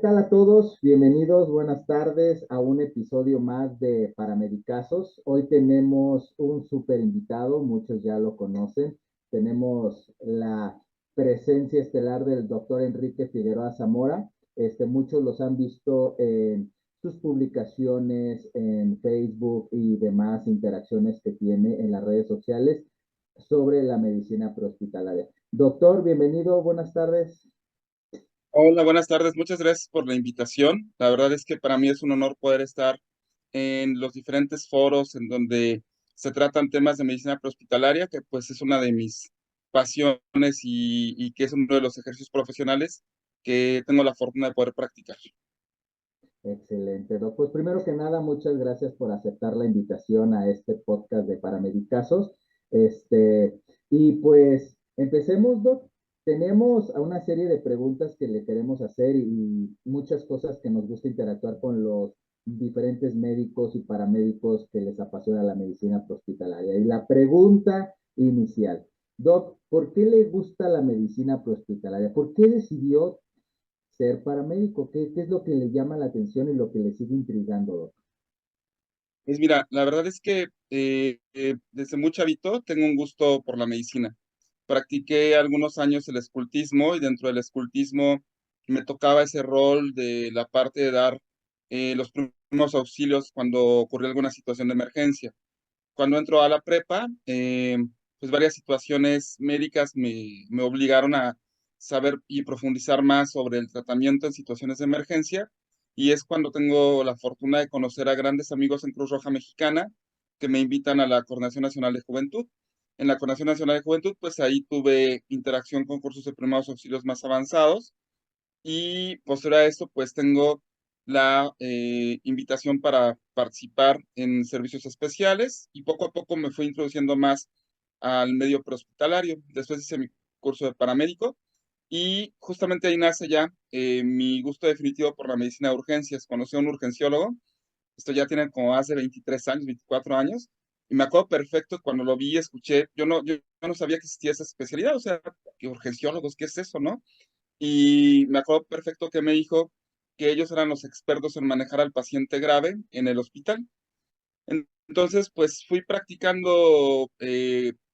¿qué tal a todos? Bienvenidos, buenas tardes a un episodio más de Paramedicazos. Hoy tenemos un súper invitado, muchos ya lo conocen. Tenemos la presencia estelar del doctor Enrique Figueroa Zamora. Muchos los han visto en sus publicaciones en Facebook y demás interacciones que tiene en las redes sociales sobre la medicina prehospitalaria. Doctor, bienvenido, buenas tardes. Hola, buenas tardes. Muchas gracias por la invitación. La verdad es que para mí es un honor poder estar en los diferentes foros en donde se tratan temas de medicina prehospitalaria, que pues es una de mis pasiones y que es uno de los ejercicios profesionales que tengo la fortuna de poder practicar. Excelente, Doc. Pues primero que nada, muchas gracias por aceptar la invitación a este podcast de Paramedicazos. Y pues empecemos, Doc. Tenemos a una serie de preguntas que le queremos hacer y muchas cosas que nos gusta interactuar con los diferentes médicos y paramédicos que les apasiona la medicina prehospitalaria. Y la pregunta inicial, Doc, ¿por qué le gusta la medicina prehospitalaria? ¿Por qué decidió ser paramédico? ¿Qué es lo que le llama la atención y lo que le sigue intrigando, Doc? Pues mira, la verdad es que desde muy chavito tengo un gusto por la medicina. Practiqué algunos años el escultismo y dentro del escultismo me tocaba ese rol de la parte de dar los primeros auxilios cuando ocurrió alguna situación de emergencia. Cuando entro a la prepa, pues varias situaciones médicas me obligaron a saber y profundizar más sobre el tratamiento en situaciones de emergencia, y es cuando tengo la fortuna de conocer a grandes amigos en Cruz Roja Mexicana que me invitan a la Coordinación Nacional de Juventud. En la Coordinación Nacional de Juventud, pues ahí tuve interacción con cursos de primeros auxilios más avanzados, y posterior a esto, pues tengo la invitación para participar en servicios especiales, y poco a poco me fui introduciendo más al medio prehospitalario. Después hice mi curso de paramédico y justamente ahí nace ya mi gusto definitivo por la medicina de urgencias. Conocí a un urgenciólogo, esto ya tiene como hace 23 años, 24 años, y me acuerdo perfecto cuando lo vi, escuché, yo no sabía que existía esa especialidad, o sea, ¿qué urgenciólogos? ¿Qué es eso, no? Y me acuerdo perfecto que me dijo que ellos eran los expertos en manejar al paciente grave en el hospital. Entonces, pues fui practicando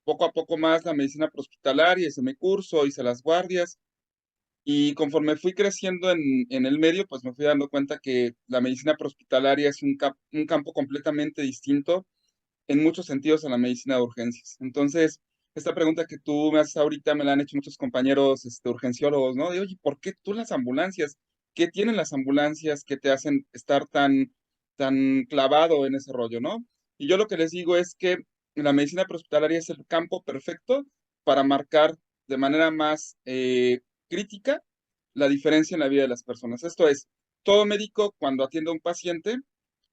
poco a poco más la medicina prehospitalaria, hice mi curso, hice las guardias, y conforme fui creciendo en el medio, pues me fui dando cuenta que la medicina prehospitalaria es un campo completamente distinto en muchos sentidos a la medicina de urgencias. Entonces, esta pregunta que tú me haces ahorita me la han hecho muchos compañeros urgenciólogos, ¿no? De, oye, ¿por qué tú las ambulancias? ¿Qué tienen las ambulancias que te hacen estar tan clavado en ese rollo, ¿no? Y yo lo que les digo es que la medicina prehospitalaria es el campo perfecto para marcar de manera más crítica la diferencia en la vida de las personas. Esto es, todo médico cuando atiende a un paciente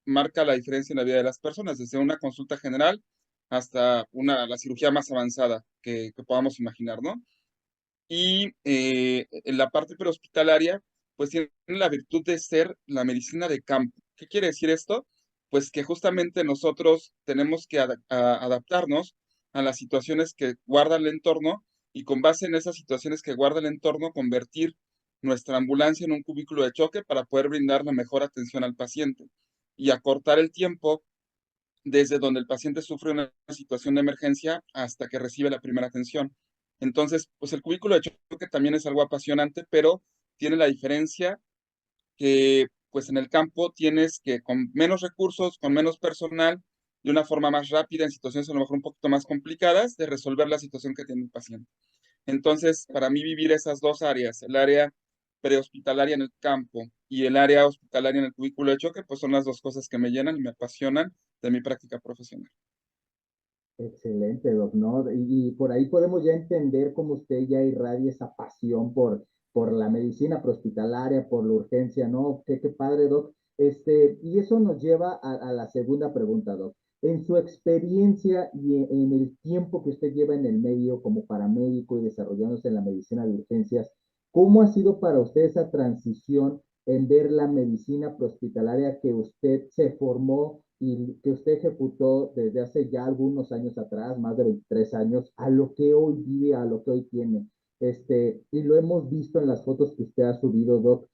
marca la diferencia en la vida de las personas, desde una consulta general hasta la cirugía más avanzada que podamos imaginar, ¿no? Y en la parte prehospitalaria, pues tiene la virtud de ser la medicina de campo. ¿Qué quiere decir esto? Pues que justamente nosotros tenemos que adaptarnos a las situaciones que guarda el entorno, y con base en esas situaciones que guarda el entorno, convertir nuestra ambulancia en un cubículo de choque para poder brindar la mejor atención al paciente y acortar el tiempo desde donde el paciente sufre una situación de emergencia hasta que recibe la primera atención. Entonces, pues el cubículo de choque también es algo apasionante, pero tiene la diferencia que pues en el campo tienes que con menos recursos, con menos personal, de una forma más rápida, en situaciones a lo mejor un poquito más complicadas, de resolver la situación que tiene el paciente. Entonces, para mí vivir esas dos áreas, el área prehospitalaria en el campo y el área hospitalaria en el cubículo de choque, pues son las dos cosas que me llenan y me apasionan de mi práctica profesional. Excelente, Doc, ¿no? Y por ahí podemos ya entender cómo usted ya irradia esa pasión por la medicina prehospitalaria, por la urgencia, ¿no? Qué padre, Doc. Y eso nos lleva a la segunda pregunta, Doc. En su experiencia y en el tiempo que usted lleva en el medio como paramédico y desarrollándose en la medicina de urgencias, ¿cómo ha sido para usted esa transición en ver la medicina prehospitalaria que usted se formó y que usted ejecutó desde hace ya algunos años atrás, más de 23 años, a lo que hoy vive, a lo que hoy tiene? Y lo hemos visto en las fotos que usted ha subido, Doc.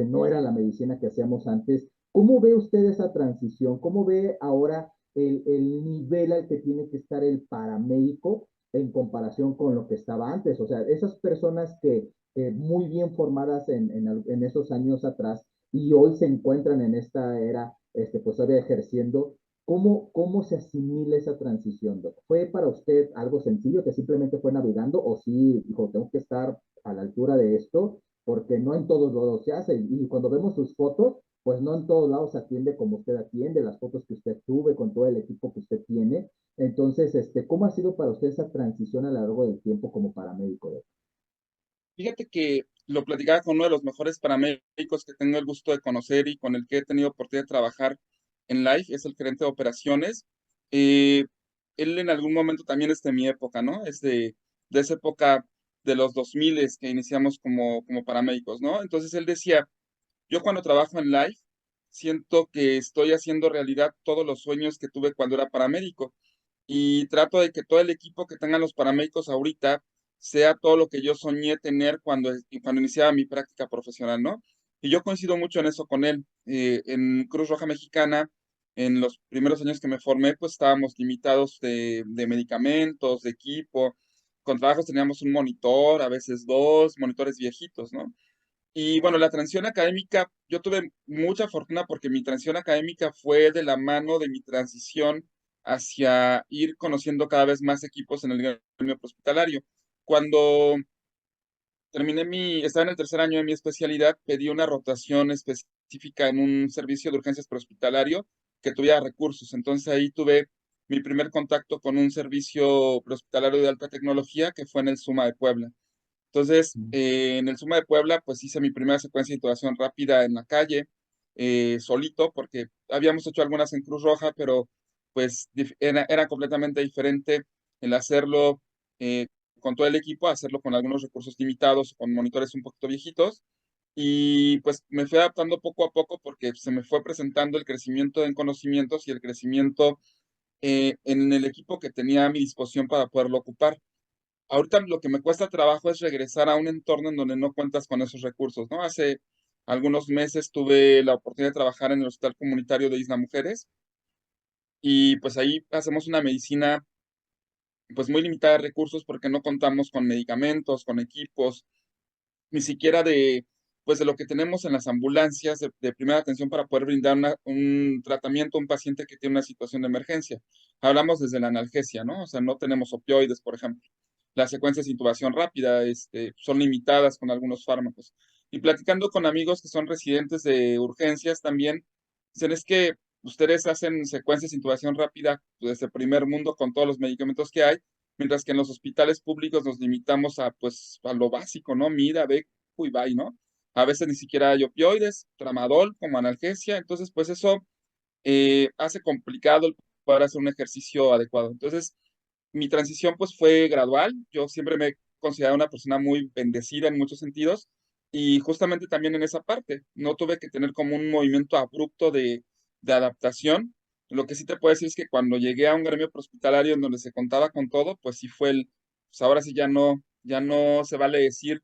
no era la medicina que hacíamos antes. ¿Cómo ve usted esa transición? ¿Cómo ve ahora el nivel al que tiene que estar el paramédico en comparación con lo que estaba antes? O sea, esas personas que muy bien formadas en esos años atrás y hoy se encuentran en esta era, pues todavía ejerciendo. ¿Cómo se asimila esa transición, Doc? ¿Fue para usted algo sencillo que simplemente fue navegando o sí dijo, tengo que estar a la altura de esto? Porque no en todos lados se hace. Y cuando vemos sus fotos, pues no en todos lados se atiende como usted atiende, las fotos que usted sube con todo el equipo que usted tiene. Entonces, ¿cómo ha sido para usted esa transición a lo largo del tiempo como paramédico, Doc? Fíjate que lo platicaba con uno de los mejores paramédicos que tengo el gusto de conocer y con el que he tenido oportunidad de trabajar en Life, es el gerente de operaciones. Eh, Él en algún momento también es de mi época, ¿no? Es de esa época de los 2000 que iniciamos como paramédicos, ¿no? Entonces él decía, yo cuando trabajo en Life, siento que estoy haciendo realidad todos los sueños que tuve cuando era paramédico y trato de que todo el equipo que tengan los paramédicos ahorita sea todo lo que yo soñé tener cuando iniciaba mi práctica profesional, ¿no? Y yo coincido mucho en eso con él. En Cruz Roja Mexicana, en los primeros años que me formé, pues estábamos limitados de medicamentos, de equipo. Con trabajos teníamos un monitor, a veces dos, monitores viejitos, ¿no? Y bueno, la transición académica, yo tuve mucha fortuna porque mi transición académica fue de la mano de mi transición hacia ir conociendo cada vez más equipos en el gremio hospitalario. Cuando estaba en el tercer año de mi especialidad, pedí una rotación específica en un servicio de urgencias prehospitalario que tuviera recursos. Entonces ahí tuve mi primer contacto con un servicio prehospitalario de alta tecnología que fue en el SUMA de Puebla. Entonces, en el SUMA de Puebla, pues hice mi primera secuencia de intubación rápida en la calle, solito, porque habíamos hecho algunas en Cruz Roja, pero pues era completamente diferente el hacerlo con todo el equipo, hacerlo con algunos recursos limitados, con monitores un poquito viejitos. Y pues me fui adaptando poco a poco porque se me fue presentando el crecimiento en conocimientos y el crecimiento en el equipo que tenía a mi disposición para poderlo ocupar. Ahorita lo que me cuesta trabajo es regresar a un entorno en donde no cuentas con esos recursos, ¿no? Hace algunos meses tuve la oportunidad de trabajar en el Hospital Comunitario de Isla Mujeres y pues ahí hacemos una medicina pues muy limitada de recursos porque no contamos con medicamentos, con equipos, ni siquiera pues de lo que tenemos en las ambulancias de primera atención para poder brindar un tratamiento a un paciente que tiene una situación de emergencia. Hablamos desde la analgesia, ¿no? O sea, no tenemos opioides, por ejemplo. Las secuencias de intubación rápida, son limitadas con algunos fármacos. Y platicando con amigos que son residentes de urgencias también, dicen es que ustedes hacen secuencias de intubación rápida desde el primer mundo con todos los medicamentos que hay, mientras que en los hospitales públicos nos limitamos pues, a lo básico, ¿no? Mira, ve y bye, ¿no? A veces ni siquiera hay opioides, tramadol como analgesia, entonces pues eso hace complicado el poder hacer un ejercicio adecuado. Entonces, mi transición pues fue gradual, yo siempre me he considerado una persona muy bendecida en muchos sentidos y justamente también en esa parte, no tuve que tener como un movimiento abrupto de adaptación. Lo que sí te puedo decir es que cuando llegué a un gremio hospitalario en donde se contaba con todo, pues sí fue pues ahora sí ya no se vale decir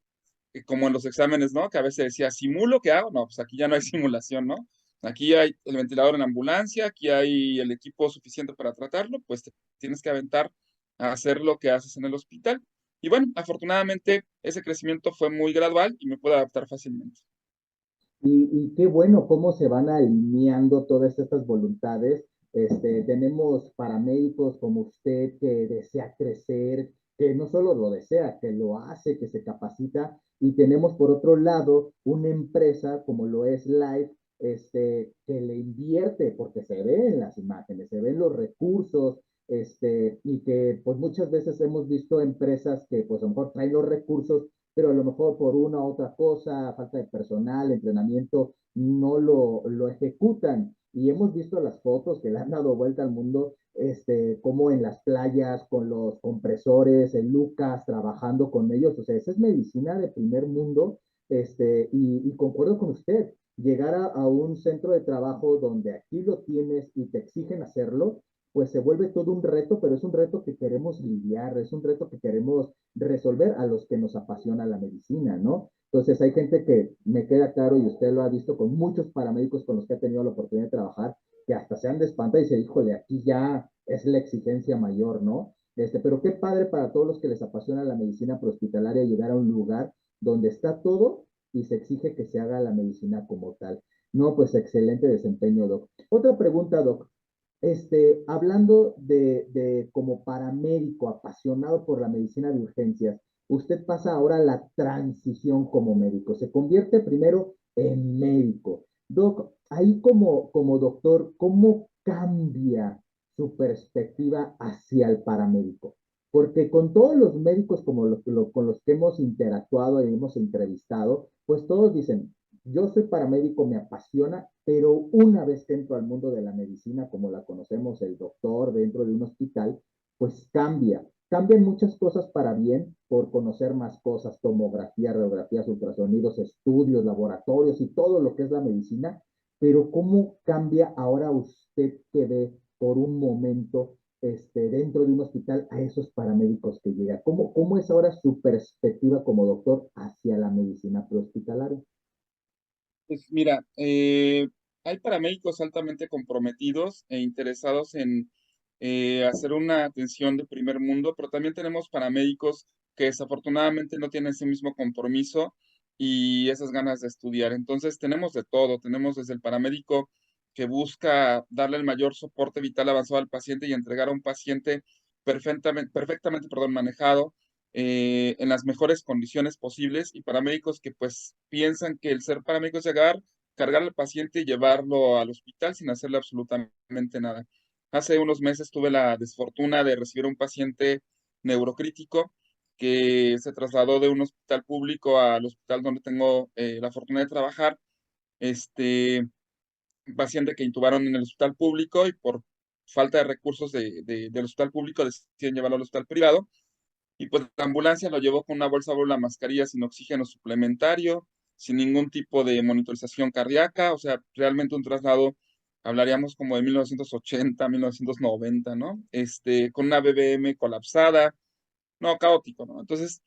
como en los exámenes, ¿no? Que a veces decía, ¿simulo qué hago? No, pues aquí ya no hay simulación, ¿no? Aquí hay el ventilador en la ambulancia, aquí hay el equipo suficiente para tratarlo, pues te tienes que aventar a hacer lo que haces en el hospital. Y bueno, afortunadamente ese crecimiento fue muy gradual y me puedo adaptar fácilmente. Y qué bueno cómo se van alineando todas estas voluntades. Tenemos paramédicos como usted que desea crecer, que no solo lo desea, que lo hace, que se capacita. Y tenemos por otro lado una empresa como lo es Life, que le invierte, porque se ve en las imágenes, se ven los recursos, y que pues muchas veces hemos visto empresas que pues a lo mejor traen los recursos, pero a lo mejor por una u otra cosa, falta de personal, entrenamiento, no lo ejecutan. Y hemos visto las fotos que le han dado vuelta al mundo, como en las playas, con los compresores, en Lucas, trabajando con ellos. O sea, esa es medicina de primer mundo, y concuerdo con usted, llegar a un centro de trabajo donde aquí lo tienes y te exigen hacerlo, pues se vuelve todo un reto, pero es un reto que queremos lidiar, es un reto que queremos resolver a los que nos apasiona la medicina, ¿no? Entonces hay gente que me queda claro, y usted lo ha visto con muchos paramédicos con los que ha tenido la oportunidad de trabajar, que hasta se han de espantar y se híjole, aquí ya es la exigencia mayor, ¿no? Pero qué padre para todos los que les apasiona la medicina prehospitalaria llegar a un lugar donde está todo y se exige que se haga la medicina como tal. No, pues excelente desempeño, Doc. Otra pregunta, Doc. Hablando de como paramédico apasionado por la medicina de urgencias, usted pasa ahora a la transición como médico. Se convierte primero en médico. Doc, ahí como doctor, ¿cómo cambia su perspectiva hacia el paramédico? Porque con todos los médicos con los que hemos interactuado y hemos entrevistado, pues todos dicen, yo soy paramédico, me apasiona, pero una vez que entro al mundo de la medicina, como la conocemos, el doctor dentro de un hospital, pues cambia. Cambian muchas cosas para bien por conocer más cosas, tomografía, radiografías, ultrasonidos, estudios, laboratorios y todo lo que es la medicina, pero ¿cómo cambia ahora usted que ve por un momento dentro de un hospital a esos paramédicos que llegan? ¿Cómo es ahora su perspectiva como doctor hacia la medicina prehospitalaria? Pues mira, hay paramédicos altamente comprometidos e interesados en hacer una atención de primer mundo, pero también tenemos paramédicos que desafortunadamente no tienen ese mismo compromiso y esas ganas de estudiar. Entonces tenemos de todo, tenemos desde el paramédico que busca darle el mayor soporte vital avanzado al paciente y entregar a un paciente perfectamente, perdón, manejado en las mejores condiciones posibles, y paramédicos que pues piensan que el ser paramédico es llegar, cargar al paciente y llevarlo al hospital sin hacerle absolutamente nada. Hace unos meses tuve la desfortuna de recibir un paciente neurocrítico que se trasladó de un hospital público al hospital donde tengo la fortuna de trabajar. Este un paciente que intubaron en el hospital público y por falta de recursos del hospital público deciden llevarlo al hospital privado, y pues la ambulancia lo llevó con una bolsa la mascarilla sin oxígeno suplementario, sin ningún tipo de monitorización cardíaca, o sea, realmente un traslado, hablaríamos como de 1980, 1990, ¿no? Con una BBM colapsada, no, caótico, ¿no? Entonces,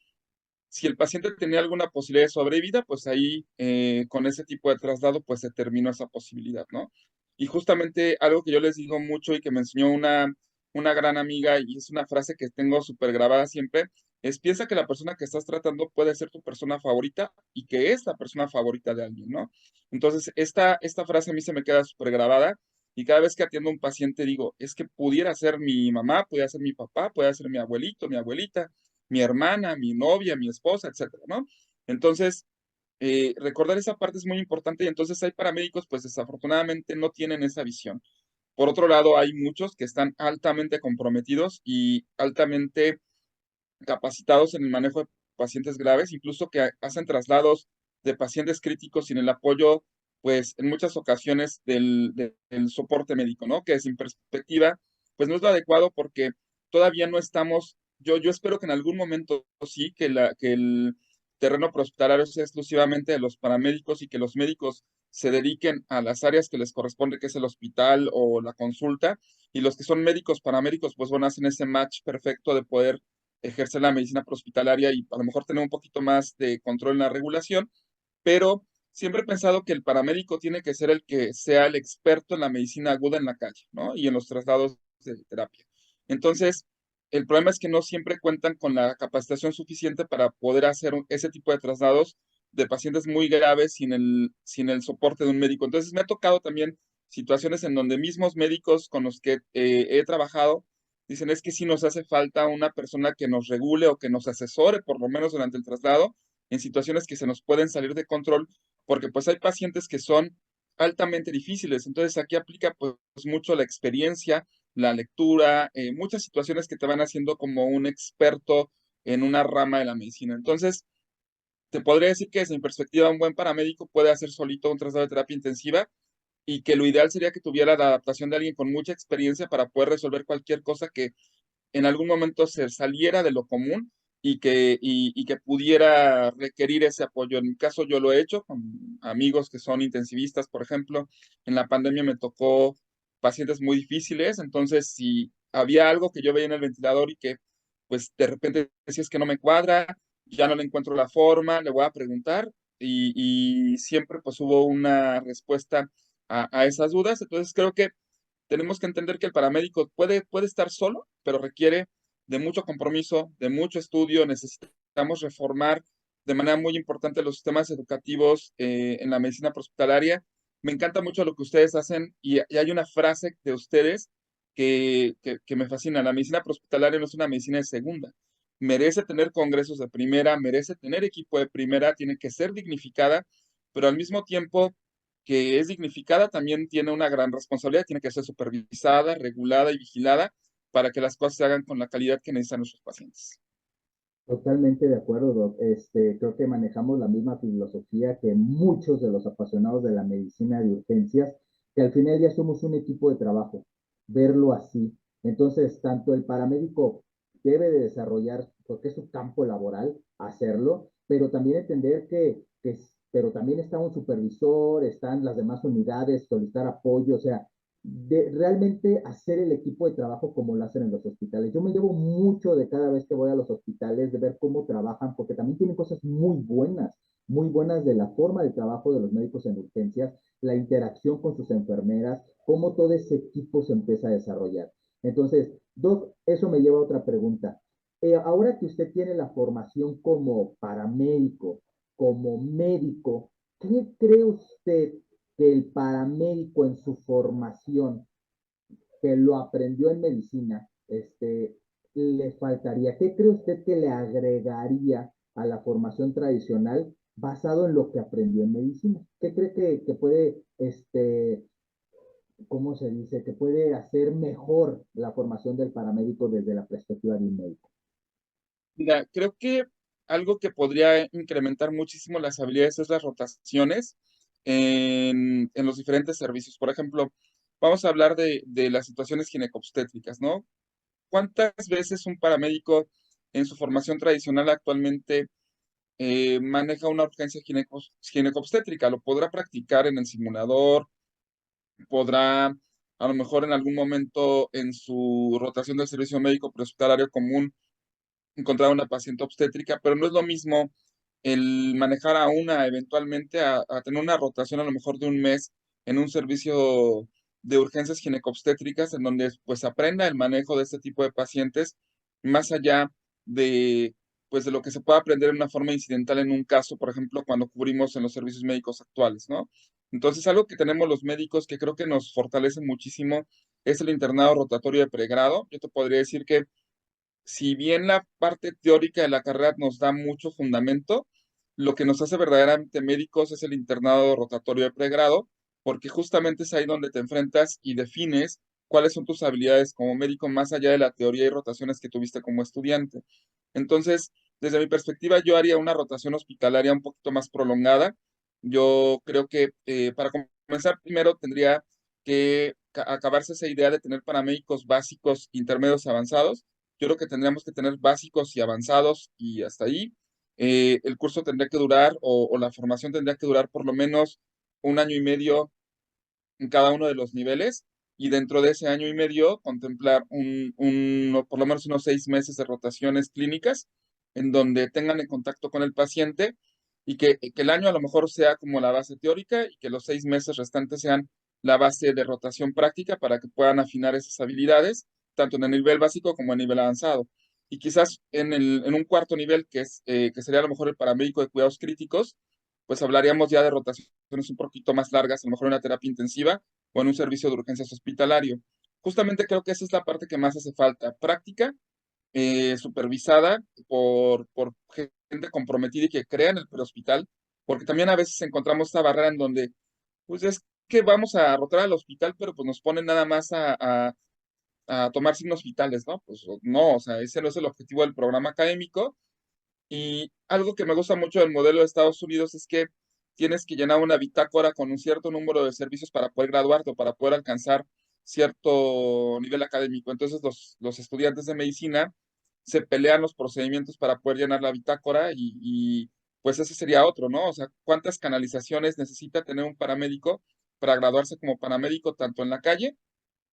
si el paciente tenía alguna posibilidad de sobrevida, pues ahí con ese tipo de traslado, pues se terminó esa posibilidad, ¿no? Y justamente algo que yo les digo mucho y que me enseñó una gran amiga, y es una frase que tengo súper grabada siempre, es piensa que la persona que estás tratando puede ser tu persona favorita y que es la persona favorita de alguien, ¿no? Entonces, esta frase a mí se me queda súper grabada, y cada vez que atiendo a un paciente digo, es que pudiera ser mi mamá, pudiera ser mi papá, pudiera ser mi abuelito, mi abuelita, mi hermana, mi novia, mi esposa, etcétera, ¿no? Entonces, recordar esa parte es muy importante, y entonces hay paramédicos, pues desafortunadamente no tienen esa visión. Por otro lado, hay muchos que están altamente comprometidos y altamente capacitados en el manejo de pacientes graves, incluso que hacen traslados de pacientes críticos sin el apoyo, pues en muchas ocasiones del soporte médico, ¿no? Que sin perspectiva, pues no es lo adecuado porque todavía no estamos, yo espero que en algún momento sí, que el terreno prehospitalario sea exclusivamente de los paramédicos y que los médicos se dediquen a las áreas que les corresponde, que es el hospital o la consulta, y los que son médicos, paramédicos, pues bueno, hacen ese match perfecto de poder ejercer la medicina prehospitalaria y a lo mejor tener un poquito más de control en la regulación, pero siempre he pensado que el paramédico tiene que ser el que sea el experto en la medicina aguda en la calle, ¿no? Y en los traslados de terapia. Entonces, el problema es que no siempre cuentan con la capacitación suficiente para poder hacer ese tipo de traslados de pacientes muy graves sin el soporte de un médico. Entonces, me ha tocado también situaciones en donde mismos médicos con los que he trabajado dicen es que sí nos hace falta una persona que nos regule o que nos asesore, por lo menos durante el traslado, en situaciones que se nos pueden salir de control, porque pues hay pacientes que son altamente difíciles. Entonces aquí aplica pues mucho la experiencia, la lectura, muchas situaciones que te van haciendo como un experto en una rama de la medicina. Entonces, te podría decir que desde mi perspectiva un buen paramédico puede hacer solito un traslado de terapia intensiva, y que lo ideal sería que tuviera la adaptación de alguien con mucha experiencia para poder resolver cualquier cosa que en algún momento se saliera de lo común y que pudiera requerir ese apoyo. En mi caso yo lo he hecho con amigos que son intensivistas, por ejemplo. En la pandemia me tocó pacientes muy difíciles, entonces si había algo que yo veía en el ventilador y que pues de repente si es que no me cuadra, ya no le encuentro la forma, le voy a preguntar y siempre pues hubo una respuesta a esas dudas. Entonces creo que tenemos que entender que el paramédico puede estar solo, pero requiere de mucho compromiso, de mucho estudio. Necesitamos reformar de manera muy importante los sistemas educativos en la medicina prehospitalaria. Me encanta mucho lo que ustedes hacen y hay una frase de ustedes que me fascina. La medicina prehospitalaria no es una medicina de segunda. Merece tener congresos de primera, merece tener equipo de primera, tiene que ser dignificada, pero al mismo tiempo que es dignificada, también tiene una gran responsabilidad, tiene que ser supervisada, regulada y vigilada para que las cosas se hagan con la calidad que necesitan nuestros pacientes. Totalmente de acuerdo, Doc. Creo que manejamos la misma filosofía que muchos de los apasionados de la medicina de urgencias, que al final ya somos un equipo de trabajo, verlo así. Entonces, tanto el paramédico debe de desarrollar, porque es su campo laboral, hacerlo, pero también entender pero también está un supervisor, están las demás unidades, solicitar apoyo, o sea, de realmente hacer el equipo de trabajo como lo hacen en los hospitales. Yo me llevo mucho de cada vez que voy a los hospitales, de ver cómo trabajan, porque también tienen cosas muy buenas de la forma de trabajo de los médicos en urgencias, la interacción con sus enfermeras, cómo todo ese equipo se empieza a desarrollar. Entonces, Doc, eso me lleva a otra pregunta. Ahora que usted tiene la formación como paramédico, como médico, ¿qué cree usted que el paramédico en su formación, que lo aprendió en medicina, le faltaría? ¿Qué cree usted que le agregaría a la formación tradicional basado en lo que aprendió en medicina? ¿Qué cree que puede, cómo se dice, que puede hacer mejor la formación del paramédico desde la perspectiva de un médico? Mira, creo que algo que podría incrementar muchísimo las habilidades es las rotaciones en los diferentes servicios. Por ejemplo, vamos a hablar de las situaciones ginecobstétricas, ¿no? ¿Cuántas veces un paramédico en su formación tradicional actualmente maneja una urgencia ginecobstétrica? Lo podrá practicar en el simulador, podrá a lo mejor en algún momento en su rotación del servicio médico prehospitalario común encontrar una paciente obstétrica, pero no es lo mismo el manejar a una eventualmente a tener una rotación a lo mejor de un mes en un servicio de urgencias ginecobstétricas en donde pues aprenda el manejo de este tipo de pacientes más allá de pues de lo que se puede aprender de una forma incidental en un caso, por ejemplo, cuando cubrimos en los servicios médicos actuales, ¿no? Entonces, algo que tenemos los médicos que creo que nos fortalece muchísimo es el internado rotatorio de pregrado. Yo te podría decir que si bien la parte teórica de la carrera nos da mucho fundamento, lo que nos hace verdaderamente médicos es el internado rotatorio de pregrado, porque justamente es ahí donde te enfrentas y defines cuáles son tus habilidades como médico más allá de la teoría y rotaciones que tuviste como estudiante. Entonces, desde mi perspectiva, yo haría una rotación hospitalaria un poquito más prolongada. Yo creo que para comenzar, primero tendría que acabarse esa idea de tener paramédicos básicos, intermedios y avanzados. Yo creo que tendríamos que tener básicos y avanzados y hasta ahí. El curso tendría que durar o la formación tendría que durar por lo menos un año y medio en cada uno de los niveles y dentro de ese año y medio contemplar por lo menos unos 6 meses de rotaciones clínicas en donde tengan en contacto con el paciente y que el año a lo mejor sea como la base teórica y que los 6 meses restantes sean la base de rotación práctica para que puedan afinar esas habilidades, tanto en el nivel básico como en el nivel avanzado. Y quizás en un cuarto nivel, que sería a lo mejor el paramédico de cuidados críticos, pues hablaríamos ya de rotaciones un poquito más largas, a lo mejor en una terapia intensiva o en un servicio de urgencias hospitalario. Justamente creo que esa es la parte que más hace falta, práctica, supervisada por gente comprometida y que crea en el prehospital, porque también a veces encontramos esta barrera en donde, pues es que vamos a rotar al hospital, pero pues nos ponen nada más a tomar signos vitales, ¿no? Pues no, o sea, ese no es el objetivo del programa académico y algo que me gusta mucho del modelo de Estados Unidos es que tienes que llenar una bitácora con un cierto número de servicios para poder graduarte o para poder alcanzar cierto nivel académico. Entonces los estudiantes de medicina se pelean los procedimientos para poder llenar la bitácora pues ese sería otro, ¿no? O sea, ¿cuántas canalizaciones necesita tener un paramédico para graduarse como paramédico tanto en la calle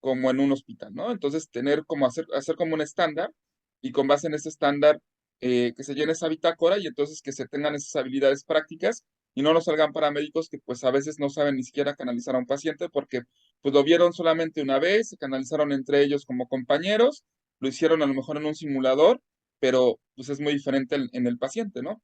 como en un hospital, ¿no? Entonces, tener como hacer como un estándar y con base en ese estándar que se llene esa bitácora y entonces que se tengan esas habilidades prácticas y no nos salgan paramédicos que pues a veces no saben ni siquiera canalizar a un paciente porque pues lo vieron solamente una vez, se canalizaron entre ellos como compañeros, lo hicieron a lo mejor en un simulador, pero pues es muy diferente en el paciente, ¿no?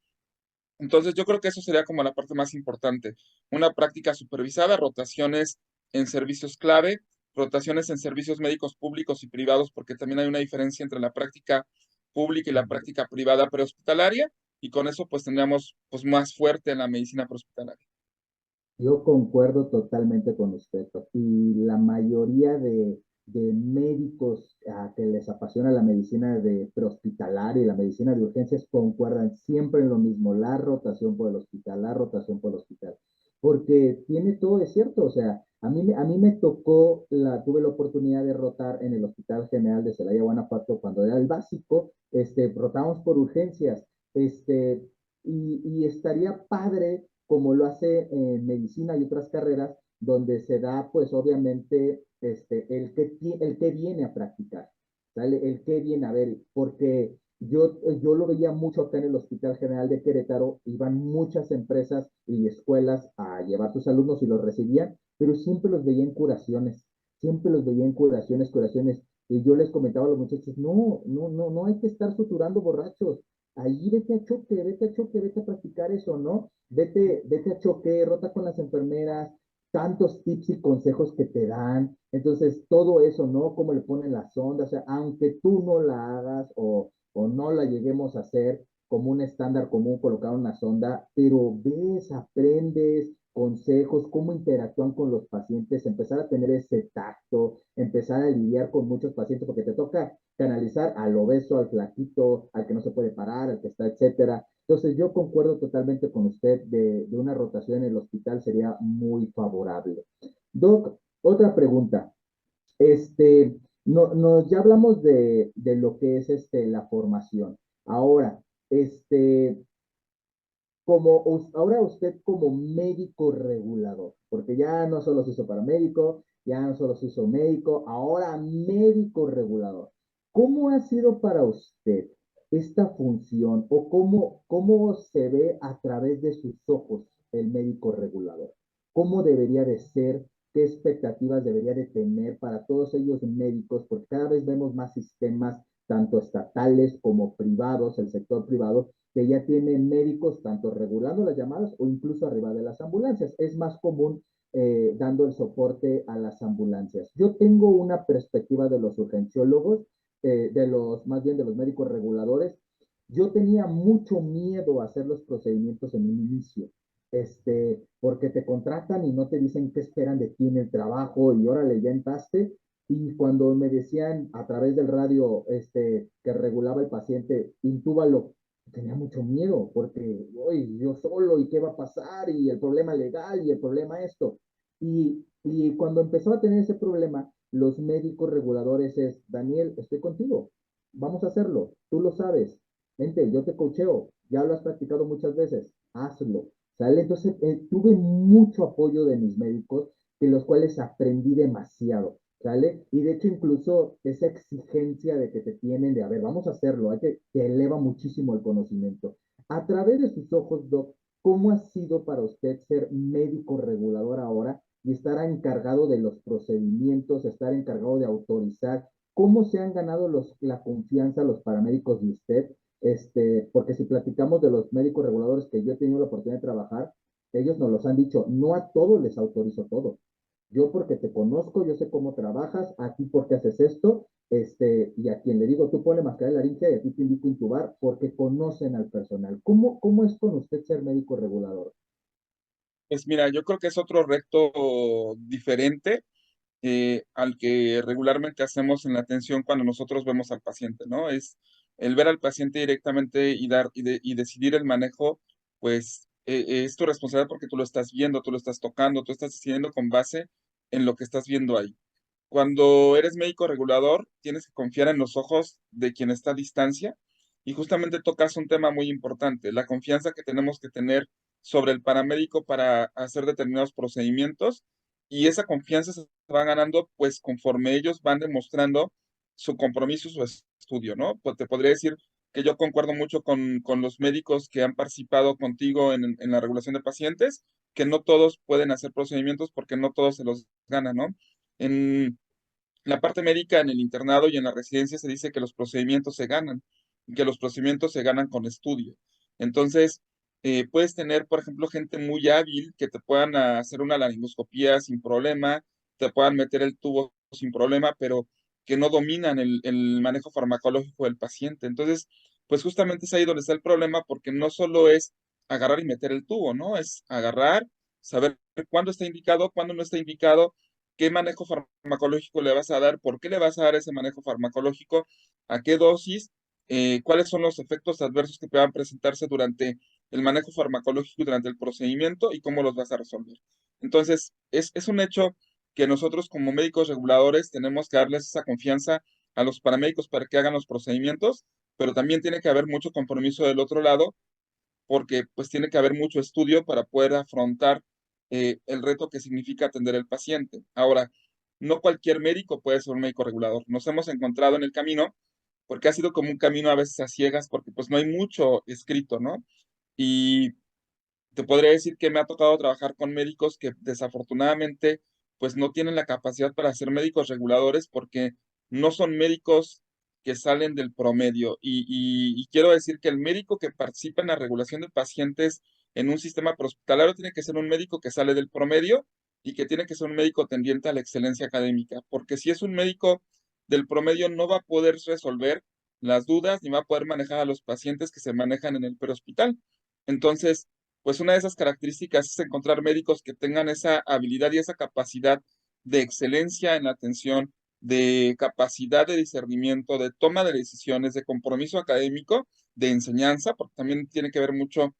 Entonces yo creo que eso sería como la parte más importante. Una práctica supervisada, rotaciones en servicios clave, rotaciones en servicios médicos públicos y privados, porque también hay una diferencia entre la práctica pública y la práctica privada prehospitalaria, y con eso pues tendríamos pues más fuerte en la medicina prehospitalaria. Yo concuerdo totalmente con usted, Doc. Y la mayoría de médicos a que les apasiona la medicina de prehospitalaria y la medicina de urgencias concuerdan siempre en lo mismo, la rotación por el hospital, la rotación por el hospital. Porque tiene todo de cierto, o sea, a mí me tocó, tuve la oportunidad de rotar en el Hospital General de Celaya, Guanajuato, cuando era el básico, rotábamos por urgencias, y estaría padre como lo hace en medicina y otras carreras, donde se da, pues obviamente, el que viene a practicar, ¿sale? El que viene a ver, porque yo lo veía mucho acá en el Hospital General de Querétaro, iban muchas empresas y escuelas a llevar sus alumnos y los recibían, pero siempre los veía en curaciones, siempre los veía en curaciones, curaciones. Y yo les comentaba a los muchachos, no, no, no, no hay que estar suturando borrachos. Ahí vete a choque, vete a choque, vete a practicar eso, ¿no? Vete a choque, rota con las enfermeras, tantos tips y consejos que te dan. Entonces, todo eso, ¿no? Cómo le ponen la sonda, o sea, aunque tú no la hagas o no la lleguemos a hacer como un estándar común, colocar una sonda, pero ves, aprendes consejos, cómo interactúan con los pacientes, empezar a tener ese tacto, empezar a lidiar con muchos pacientes, porque te toca canalizar al obeso, al flaquito, al que no se puede parar, al que está, etcétera. Entonces, yo concuerdo totalmente con usted de una rotación en el hospital sería muy favorable. Doc, otra pregunta. Ya hablamos de lo que es la formación. Ahora, este, ahora usted como médico regulador, porque ya no solo se hizo paramédico, ya no solo se hizo médico, ahora médico regulador. ¿Cómo ha sido para usted esta función o cómo se ve a través de sus ojos el médico regulador? ¿Cómo debería de ser? ¿Qué expectativas debería de tener para todos ellos médicos? Porque cada vez vemos más sistemas, tanto estatales como privados, el sector privado, que ya tienen médicos tanto regulando las llamadas o incluso arriba de las ambulancias. Es más común dando el soporte a las ambulancias. Yo tengo una perspectiva de los urgenciólogos, más bien de los médicos reguladores. Yo tenía mucho miedo a hacer los procedimientos en un inicio, porque te contratan y no te dicen qué esperan de ti en el trabajo y órale, ya entraste. Y cuando me decían a través del radio, que regulaba el paciente, intúbalo, tenía mucho miedo porque, uy, yo solo, ¿y qué va a pasar? Y el problema legal y el problema esto. Y cuando empezó a tener ese problema, los médicos reguladores es, Daniel, estoy contigo, vamos a hacerlo, tú lo sabes, vente, yo te coacheo, ya lo has practicado muchas veces, hazlo, ¿sale? Entonces, tuve mucho apoyo de mis médicos, de los cuales aprendí demasiado. ¿Sale? Y de hecho, incluso esa exigencia de que te tienen de, a ver, vamos a hacerlo, te eleva muchísimo el conocimiento. A través de sus ojos, Doc, ¿cómo ha sido para usted ser médico regulador ahora y estar encargado de los procedimientos, estar encargado de autorizar? ¿Cómo se han ganado la confianza los paramédicos de usted? Porque si platicamos de los médicos reguladores que yo he tenido la oportunidad de trabajar, ellos nos los han dicho, no a todos les autorizo todo. Yo porque te conozco, yo sé cómo trabajas, aquí porque haces esto, y a quien le digo, tú ponle mascarilla en la laringe y a ti te indico intubar porque conocen al personal. ¿Cómo es con usted ser médico regulador? Pues mira, yo creo que es otro reto diferente al que regularmente hacemos en la atención cuando nosotros vemos al paciente, ¿no? Es el ver al paciente directamente y y decidir el manejo, pues es tu responsabilidad porque tú lo estás viendo, tú lo estás tocando, tú estás decidiendo con base en lo que estás viendo ahí. Cuando eres médico regulador, tienes que confiar en los ojos de quien está a distancia y justamente tocas un tema muy importante, la confianza que tenemos que tener sobre el paramédico para hacer determinados procedimientos y esa confianza se va ganando pues conforme ellos van demostrando su compromiso, su estudio, ¿no? Pues te podría decir que yo concuerdo mucho con los médicos que han participado contigo en la regulación de pacientes, que no todos pueden hacer procedimientos porque no todos se los ganan, ¿no? En la parte médica, en el internado y en la residencia se dice que los procedimientos se ganan, y que los procedimientos se ganan con estudio. Entonces, puedes tener, por ejemplo, gente muy hábil que te puedan hacer una laringoscopía sin problema, te puedan meter el tubo sin problema, pero que no dominan el manejo farmacológico del paciente. Entonces, pues justamente es ahí donde está el problema, porque no solo es agarrar y meter el tubo, ¿no? Es agarrar, saber cuándo está indicado, cuándo no está indicado, qué manejo farmacológico le vas a dar, por qué le vas a dar ese manejo farmacológico, a qué dosis, cuáles son los efectos adversos que puedan presentarse durante el manejo farmacológico y durante el procedimiento y cómo los vas a resolver. Entonces, es un hecho que nosotros como médicos reguladores tenemos que darles esa confianza a los paramédicos para que hagan los procedimientos, pero también tiene que haber mucho compromiso del otro lado porque pues tiene que haber mucho estudio para poder afrontar el reto que significa atender al paciente. Ahora, no cualquier médico puede ser un médico regulador. Nos hemos encontrado en el camino porque ha sido como un camino a veces a ciegas porque pues no hay mucho escrito, ¿no? Y te podría decir que me ha tocado trabajar con médicos que desafortunadamente pues no tienen la capacidad para ser médicos reguladores porque no son médicos que salen del promedio. Y quiero decir que el médico que participa en la regulación de pacientes en un sistema prehospitalario tiene que ser un médico que sale del promedio y que tiene que ser un médico tendiente a la excelencia académica, porque si es un médico del promedio no va a poder resolver las dudas ni va a poder manejar a los pacientes que se manejan en el prehospital. Entonces, pues una de esas características es encontrar médicos que tengan esa habilidad y esa capacidad de excelencia en la atención, de capacidad de discernimiento, de toma de decisiones, de compromiso académico, de enseñanza, porque también tiene que ver mucho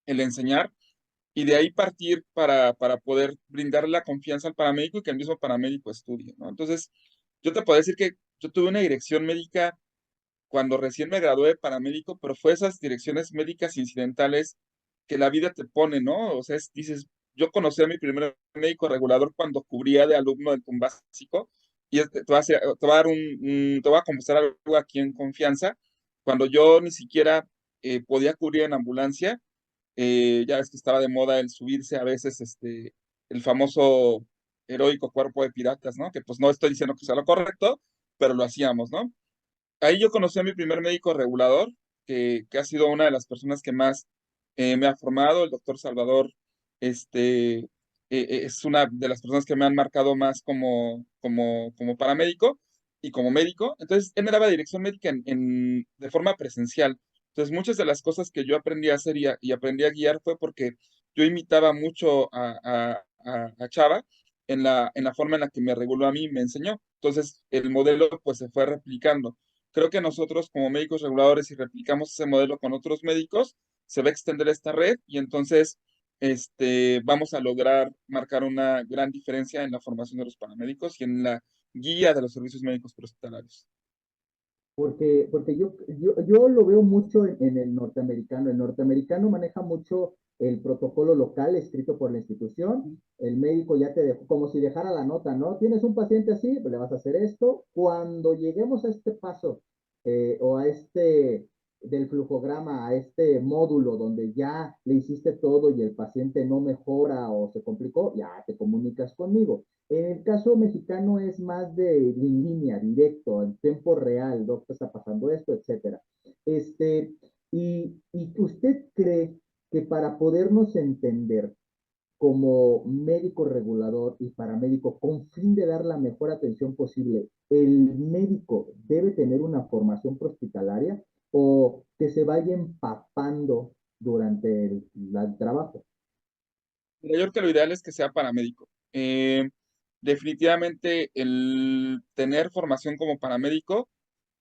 el enseñar, y de ahí partir para poder brindarle la confianza al paramédico y que el mismo paramédico estudie, ¿no? Entonces, yo te puedo decir que yo tuve una dirección médica cuando recién me gradué de paramédico, pero fue esas direcciones médicas incidentales que la vida te pone, ¿no? O sea, dices, yo conocí a mi primer médico regulador cuando cubría de alumno del PUM básico, y te voy a dar te voy a confesar algo aquí en confianza, cuando yo ni siquiera podía cubrir en ambulancia, ya ves que estaba de moda el subirse a veces, el famoso heroico cuerpo de piratas, ¿no? Que pues no estoy diciendo que sea lo correcto, pero lo hacíamos, ¿no? Ahí yo conocí a mi primer médico regulador, que ha sido una de las personas que más me ha formado, el doctor Salvador, es una de las personas que me han marcado más como paramédico y como médico. Entonces, él me daba dirección médica de forma presencial. Entonces, muchas de las cosas que yo aprendí a hacer y aprendí a guiar fue porque yo imitaba mucho a Chava en la forma en la que me reguló a mí y me enseñó. Entonces, el modelo pues se fue replicando. Creo que nosotros como médicos reguladores, si replicamos ese modelo con otros médicos, se va a extender esta red y entonces vamos a lograr marcar una gran diferencia en la formación de los paramédicos y en la guía de los servicios médicos prehospitalarios. Porque yo lo veo mucho en el norteamericano. El norteamericano maneja mucho el protocolo local escrito por la institución. El médico ya te dejó, como si dejara la nota, ¿no? Tienes un paciente así, pues le vas a hacer esto. Cuando lleguemos a este paso o a este del flujograma, a este módulo donde ya le hiciste todo y el paciente no mejora o se complicó, ya te comunicas conmigo. En el caso mexicano es más de en línea, directo, en tiempo real, doctor, está pasando esto, etcétera. Y usted cree que para podernos entender como médico regulador y paramédico con fin de dar la mejor atención posible, el médico debe tener una formación prehospitalaria o que se vaya empapando durante el trabajo. Yo creo que lo ideal es que sea paramédico. Definitivamente el tener formación como paramédico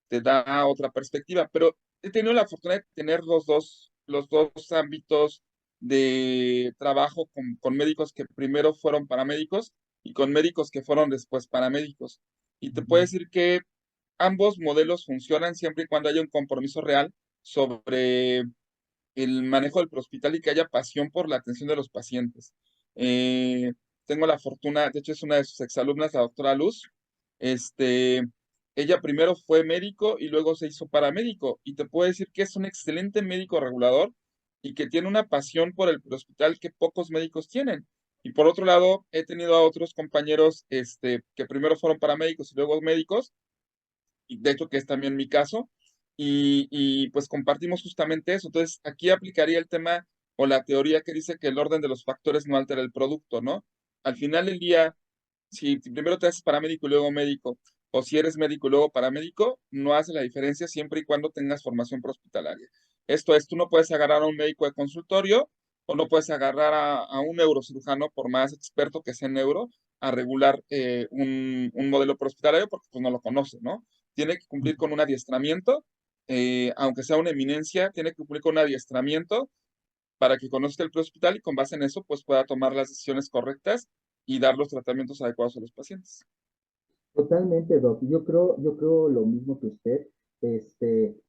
te da otra perspectiva, pero he tenido la fortuna de tener los dos ámbitos de trabajo con médicos que primero fueron paramédicos y con médicos que fueron después paramédicos. Y te puedo decir que ambos modelos funcionan siempre y cuando haya un compromiso real sobre el manejo del prehospital y que haya pasión por la atención de los pacientes. tengo la fortuna, de hecho es una de sus exalumnas, la doctora Luz. Este, ella primero fue médico y luego se hizo paramédico, y te puedo decir que es un excelente médico regulador y que tiene una pasión por el hospital que pocos médicos tienen. Y por otro lado, he tenido a otros compañeros, que primero fueron paramédicos y luego médicos, y de hecho que es también mi caso, y pues compartimos justamente eso. Entonces, aquí aplicaría el tema o la teoría que dice que el orden de los factores no altera el producto, ¿no? Al final del día, si primero te haces paramédico y luego médico, o si eres médico y luego paramédico, no hace la diferencia siempre y cuando tengas formación prehospitalaria. Esto es, tú no puedes agarrar a un médico de consultorio o no puedes agarrar a un neurocirujano, por más experto que sea en neuro, a regular un modelo prehospitalario porque pues no lo conoce, ¿no? Tiene que cumplir con un adiestramiento, aunque sea una eminencia, tiene que cumplir con un adiestramiento para que conozca el prehospital y con base en eso pues pueda tomar las decisiones correctas y dar los tratamientos adecuados a los pacientes. Totalmente, Doc. Yo creo lo mismo que usted. Este,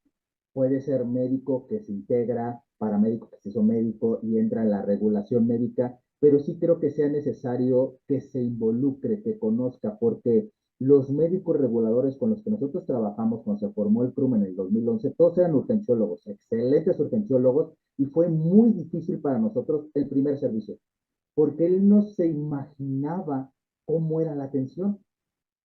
puede ser médico que se integra, paramédico que se hizo médico y entra en la regulación médica, pero sí creo que sea necesario que se involucre, que conozca, porque los médicos reguladores con los que nosotros trabajamos cuando se formó el CRUM en el 2011, todos eran urgenciólogos, excelentes urgenciólogos, y fue muy difícil para nosotros el primer servicio, porque él no se imaginaba cómo era la atención.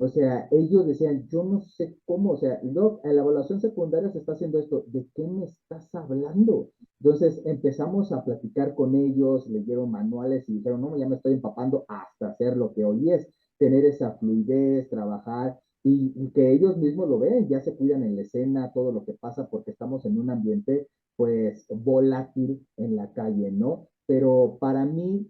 O sea, ellos decían, yo no sé cómo, o sea, Doc, en la evaluación secundaria se está haciendo esto, ¿de qué me estás hablando? Entonces empezamos a platicar con ellos, leyeron manuales y dijeron, no, ya me estoy empapando hasta hacer lo que hoy es, tener esa fluidez, trabajar y que ellos mismos lo ven, ya se cuidan en la escena, todo lo que pasa, porque estamos en un ambiente pues volátil en la calle, ¿no? Pero para mí,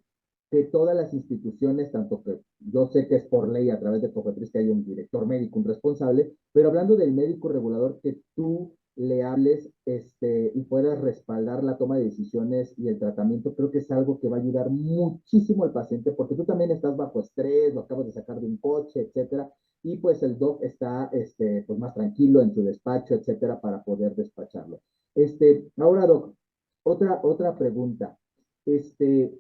que todas las instituciones, tanto que yo sé que es por ley a través de COFEPRIS que hay un director médico, un responsable, pero hablando del médico regulador, que tú le hables y puedas respaldar la toma de decisiones y el tratamiento, creo que es algo que va a ayudar muchísimo al paciente, porque tú también estás bajo estrés, lo acabas de sacar de un coche, etcétera, y pues el doc está pues más tranquilo en su despacho, etcétera, para poder despacharlo. Ahora, doc, otra pregunta. Este,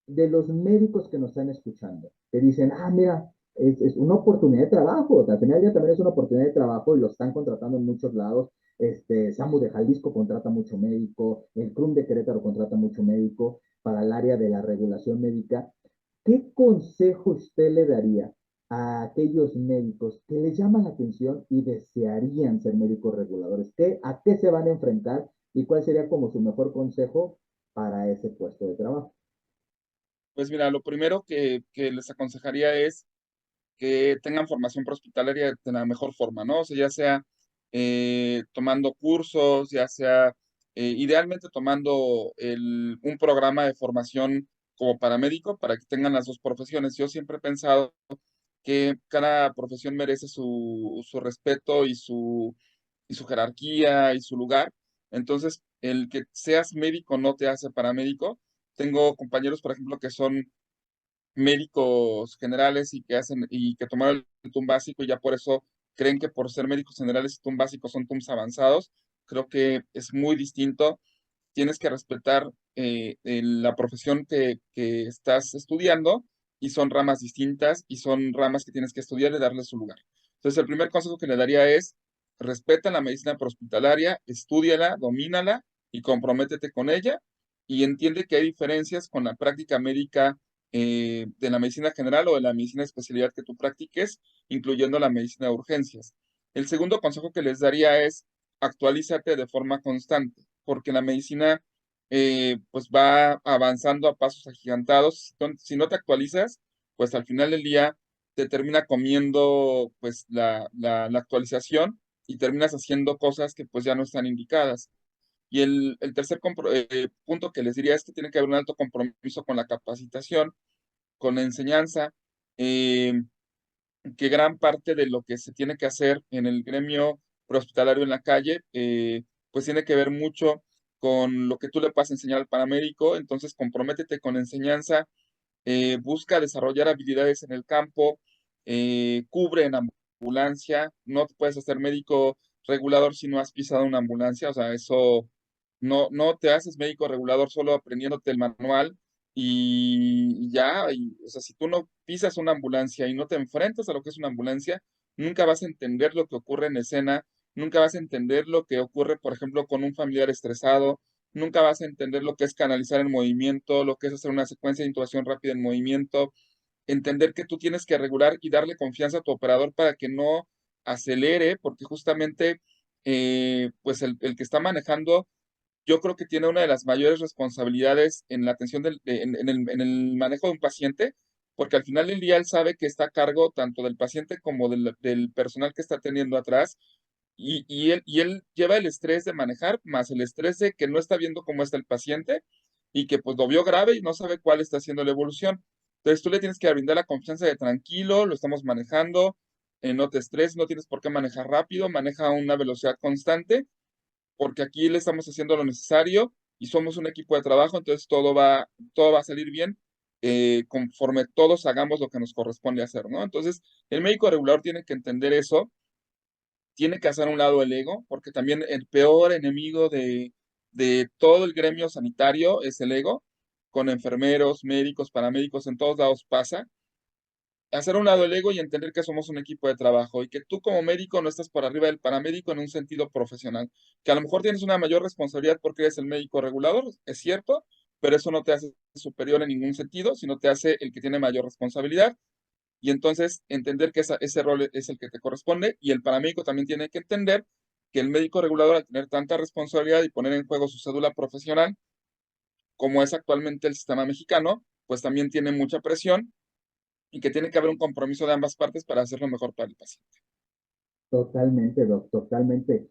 de los médicos que nos están escuchando, que dicen, ah, mira, es una oportunidad de trabajo, al final ya también es una oportunidad de trabajo y lo están contratando en muchos lados. SAMU de Jalisco contrata mucho médico, el CRUM de Querétaro contrata mucho médico para el área de la regulación médica. ¿Qué consejo usted le daría a aquellos médicos que les llama la atención y desearían ser médicos reguladores? ¿A qué se van a enfrentar y cuál sería como su mejor consejo para ese puesto de trabajo? Pues mira, lo primero que les aconsejaría es que tengan formación prehospitalaria de la mejor forma, ¿no? O sea, ya sea tomando cursos, ya sea idealmente tomando un programa de formación como paramédico para que tengan las dos profesiones. Yo siempre he pensado que cada profesión merece su respeto y su jerarquía y su lugar. Entonces, el que seas médico no te hace paramédico. Tengo compañeros, por ejemplo, que son médicos generales y que hacen y que tomaron el TUM básico y ya por eso creen que por ser médicos generales y TUM básicos son TUMs avanzados. Creo que es muy distinto. Tienes que respetar la profesión que estás estudiando, y son ramas distintas y son ramas que tienes que estudiar y darle su lugar. Entonces, el primer consejo que le daría es: respeta la medicina prehospitalaria, estúdiala, domínala y comprométete con ella, y entiende que hay diferencias con la práctica médica de la medicina general o de la medicina de especialidad que tú practiques, incluyendo la medicina de urgencias. El segundo consejo que les daría es: actualízate de forma constante, porque la medicina pues va avanzando a pasos agigantados. Si no te actualizas, pues al final del día te termina comiendo pues la actualización y terminas haciendo cosas que pues ya no están indicadas. Y el tercer punto que les diría es que tiene que haber un alto compromiso con la capacitación, con la enseñanza, eh, que gran parte de lo que se tiene que hacer en el gremio prehospitalario en la calle, pues tiene que ver mucho con lo que tú le puedas enseñar al paramédico. Entonces, comprométete con la enseñanza, busca desarrollar habilidades en el campo, cubre en ambulancia. No te puedes hacer médico regulador si no has pisado una ambulancia, o sea, eso no te haces médico regulador solo aprendiéndote el manual y ya, o sea, si tú no pisas una ambulancia y no te enfrentas a lo que es una ambulancia, nunca vas a entender lo que ocurre en escena, nunca vas a entender lo que ocurre, por ejemplo, con un familiar estresado, nunca vas a entender lo que es canalizar el movimiento, lo que es hacer una secuencia de intubación rápida en movimiento, entender que tú tienes que regular y darle confianza a tu operador para que no acelere, porque justamente, pues el que está manejando yo creo que tiene una de las mayores responsabilidades en la atención en el manejo de un paciente, porque al final del día él sabe que está a cargo tanto del paciente como del personal que está teniendo atrás, y él lleva el estrés de manejar, más el estrés de que no está viendo cómo está el paciente y que pues lo vio grave y no sabe cuál está haciendo la evolución. Entonces tú le tienes que brindar la confianza de tranquilo, lo estamos manejando, no te estreses, no tienes por qué manejar rápido, maneja a una velocidad constante porque aquí le estamos haciendo lo necesario y somos un equipo de trabajo, entonces todo va a salir bien conforme todos hagamos lo que nos corresponde hacer, ¿no? Entonces, el médico regulador tiene que entender eso, tiene que hacer a un lado el ego, porque también el peor enemigo de todo el gremio sanitario es el ego, con enfermeros, médicos, paramédicos, en todos lados pasa hacer a un lado el ego y entender que somos un equipo de trabajo y que tú como médico no estás por arriba del paramédico en un sentido profesional, que a lo mejor tienes una mayor responsabilidad porque eres el médico regulador, es cierto, pero eso no te hace superior en ningún sentido, sino te hace el que tiene mayor responsabilidad y entonces entender que ese rol es el que te corresponde y el paramédico también tiene que entender que el médico regulador al tener tanta responsabilidad y poner en juego su cédula profesional, como es actualmente el sistema mexicano, pues también tiene mucha presión y que tiene que haber un compromiso de ambas partes para hacerlo mejor para el paciente. Totalmente, Doc, totalmente.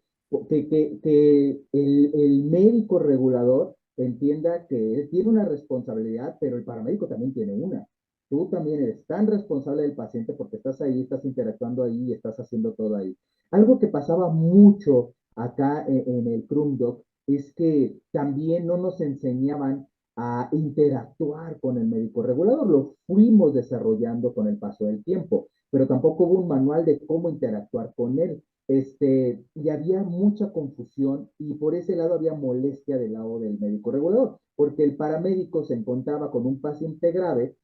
Que el médico regulador entienda que él tiene una responsabilidad, pero el paramédico también tiene una. Tú también eres tan responsable del paciente porque estás ahí, estás interactuando ahí, estás haciendo todo ahí. Algo que pasaba mucho acá en el CRUM, Doc, es que también no nos enseñaban a interactuar con el médico regulador. Lo fuimos desarrollando con el paso del tiempo, pero tampoco hubo un manual de cómo interactuar con él. Y había mucha confusión y por ese lado había molestia del lado del médico regulador, porque el paramédico se encontraba con un paciente grave,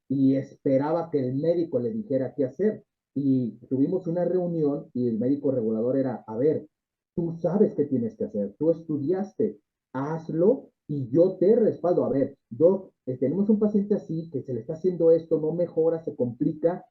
y esperaba que el médico le dijera qué hacer. Y tuvimos una reunión y el médico regulador era, a ver, tú sabes qué tienes que hacer, tú estudiaste, hazlo y yo te respaldo. A ver, doc, tenemos un paciente así que se le está haciendo esto, no mejora, se complica,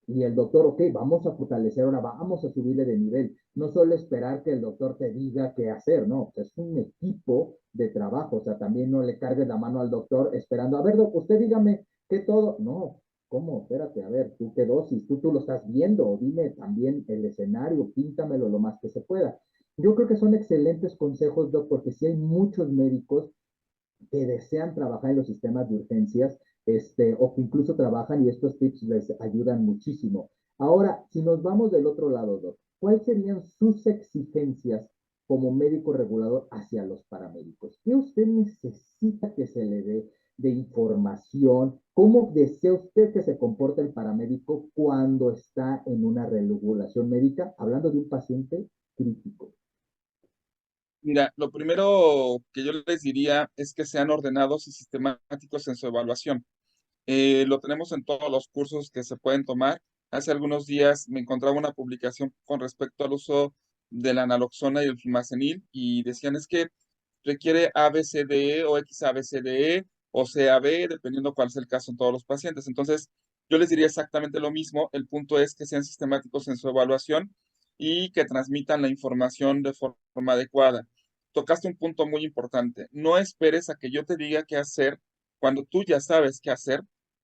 y el doctor, ok, vamos a fortalecer ahora, vamos a subirle de nivel. No solo esperar que el doctor te diga qué hacer, no, es un equipo de trabajo, o sea, también no le cargues la mano al doctor esperando, a ver, doc, usted dígame qué todo, no, ¿cómo? Espérate, a ver, tú qué dosis, tú lo estás viendo, dime también el escenario, píntamelo lo más que se pueda. Yo creo que son excelentes consejos, doc, porque sí hay muchos médicos que desean trabajar en los sistemas de urgencias, o que incluso trabajan y estos tips les ayudan muchísimo. Ahora, si nos vamos del otro lado, Doc, ¿cuáles serían sus exigencias como médico regulador hacia los paramédicos? ¿Qué usted necesita que se le dé de información? ¿Cómo desea usted que se comporte el paramédico cuando está en una regulación médica, hablando de un paciente crítico? Mira, lo primero que yo les diría es que sean ordenados y sistemáticos en su evaluación. Lo tenemos en todos los cursos que se pueden tomar. Hace algunos días me encontraba una publicación con respecto al uso de la naloxona y el flumazenil y decían es que requiere ABCDE o XABCDE o CAB, dependiendo cuál sea el caso en todos los pacientes. Entonces, yo les diría exactamente lo mismo. El punto es que sean sistemáticos en su evaluación y que transmitan la información de forma adecuada. Tocaste un punto muy importante. No esperes a que yo te diga qué hacer cuando tú ya sabes qué hacer.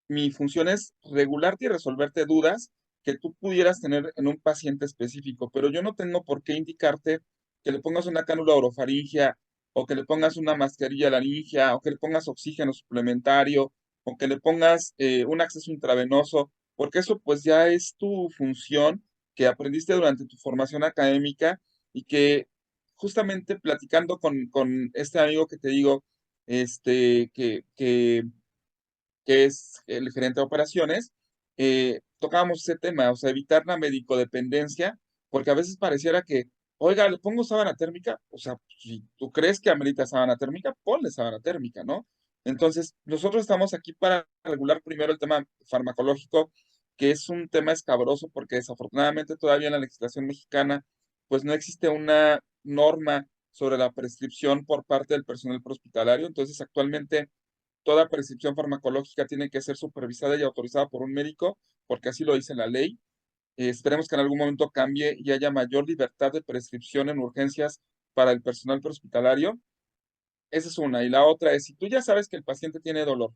Mi función es regularte y resolverte dudas que tú pudieras tener en un paciente específico, pero yo no tengo por qué indicarte que le pongas una cánula orofaringia o que le pongas una mascarilla laringia o que le pongas oxígeno suplementario o que le pongas un acceso intravenoso, porque eso pues ya es tu función que aprendiste durante tu formación académica y que justamente platicando con este amigo que te digo, que es el gerente de operaciones, tocábamos ese tema, o sea, evitar la medicodependencia, porque a veces pareciera que, oiga, le pongo sábana térmica, o sea, si tú crees que amerita sábana térmica, ponle sábana térmica, ¿no? Entonces, nosotros estamos aquí para regular primero el tema farmacológico, que es un tema escabroso porque desafortunadamente todavía en la legislación mexicana, pues no existe una norma sobre la prescripción por parte del personal prehospitalario. Entonces, actualmente toda prescripción farmacológica tiene que ser supervisada y autorizada por un médico, porque así lo dice la ley. Esperemos que en algún momento cambie y haya mayor libertad de prescripción en urgencias para el personal prehospitalario. Esa es una. Y la otra es, si tú ya sabes que el paciente tiene dolor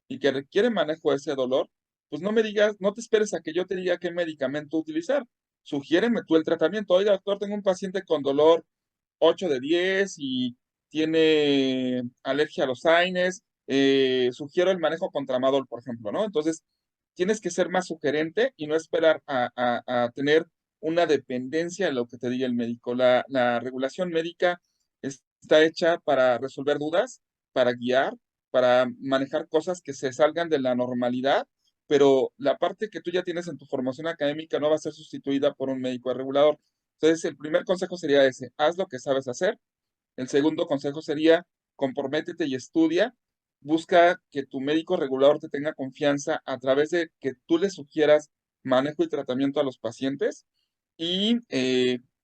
y que requiere manejo de ese dolor, pues no me digas, no te esperes a que yo te diga qué medicamento utilizar. Sugiéreme tú el tratamiento. Oiga, doctor, tengo un paciente con dolor 8 de 10 y tiene alergia a los AINES. Sugiero el manejo con tramadol, por ejemplo, ¿no? Entonces, tienes que ser más sugerente y no esperar a tener una dependencia de lo que te diga el médico. La regulación médica está hecha para resolver dudas, para guiar, para manejar cosas que se salgan de la normalidad, pero la parte que tú ya tienes en tu formación académica no va a ser sustituida por un médico regulador. Entonces, el primer consejo sería ese, haz lo que sabes hacer. El segundo consejo sería, comprométete y estudia. Busca que tu médico regulador te tenga confianza a través de que tú le sugieras manejo y tratamiento a los pacientes y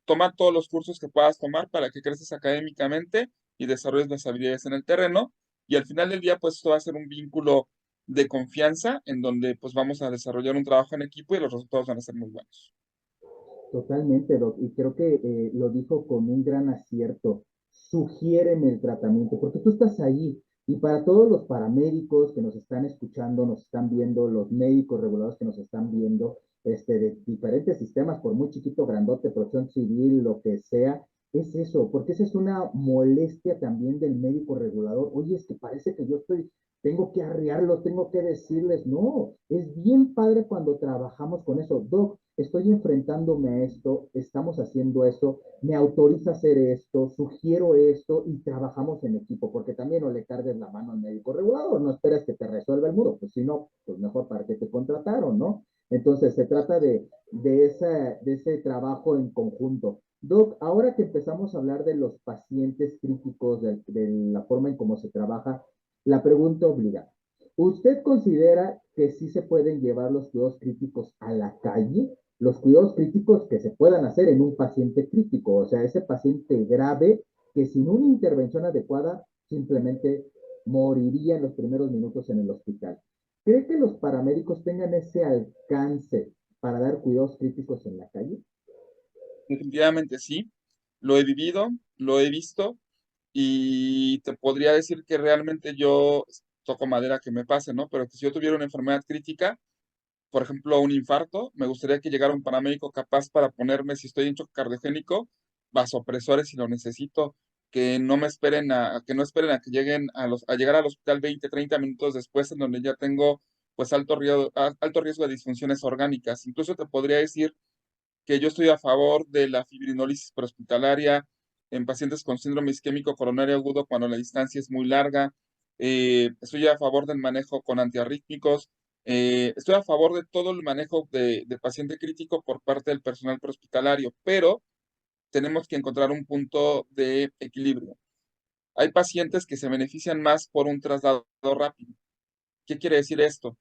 toma todos los cursos que puedas tomar para que creces académicamente y desarrolles las habilidades en el terreno. Y al final del día, pues esto va a ser un vínculo de confianza en donde pues vamos a desarrollar un trabajo en equipo y los resultados van a ser muy buenos. Totalmente, Doc, y creo que lo dijo con un gran acierto. Sugiéreme el tratamiento, porque tú estás ahí. Y para todos los paramédicos que nos están escuchando, nos están viendo, los médicos regulados que nos están viendo, de diferentes sistemas, por muy chiquito, grandote, protección civil, lo que sea, es eso, porque esa es una molestia también del médico regulador. Oye, es que parece que yo estoy, tengo que arriarlo, tengo que decirles, no, es bien padre cuando trabajamos con eso. Doc, estoy enfrentándome a esto, estamos haciendo esto, me autoriza a hacer esto, sugiero esto y trabajamos en equipo, porque también no le cargues la mano al médico regulador, no esperes que te resuelva el muro, pues si no, pues mejor para que te contrataron, ¿no? Entonces se trata de ese trabajo en conjunto. Doc, ahora que empezamos a hablar de los pacientes críticos, de la forma en cómo se trabaja, la pregunta obliga. ¿Usted considera que sí se pueden llevar los cuidados críticos a la calle? Los cuidados críticos que se puedan hacer en un paciente crítico, o sea, ese paciente grave que sin una intervención adecuada simplemente moriría en los primeros minutos en el hospital. ¿Cree que los paramédicos tengan ese alcance para dar cuidados críticos en la calle? Definitivamente sí, lo he vivido, lo he visto y te podría decir que realmente yo toco madera que me pase, ¿no? Pero que si yo tuviera una enfermedad crítica, por ejemplo, un infarto, me gustaría que llegara un paramédico capaz para ponerme, si estoy en choque cardiogénico, vasopresores si lo necesito, que no me esperen que no esperen a que lleguen a llegar al hospital 20, 30 minutos después, en donde ya tengo pues alto riesgo de disfunciones orgánicas. Incluso te podría decir que yo estoy a favor de la fibrinólisis prehospitalaria en pacientes con síndrome isquémico coronario agudo cuando la distancia es muy larga. Estoy a favor del manejo con antiarrítmicos. Estoy a favor de todo el manejo de paciente crítico por parte del personal prehospitalario, pero tenemos que encontrar un punto de equilibrio. Hay pacientes que se benefician más por un traslado rápido. ¿Qué quiere decir esto?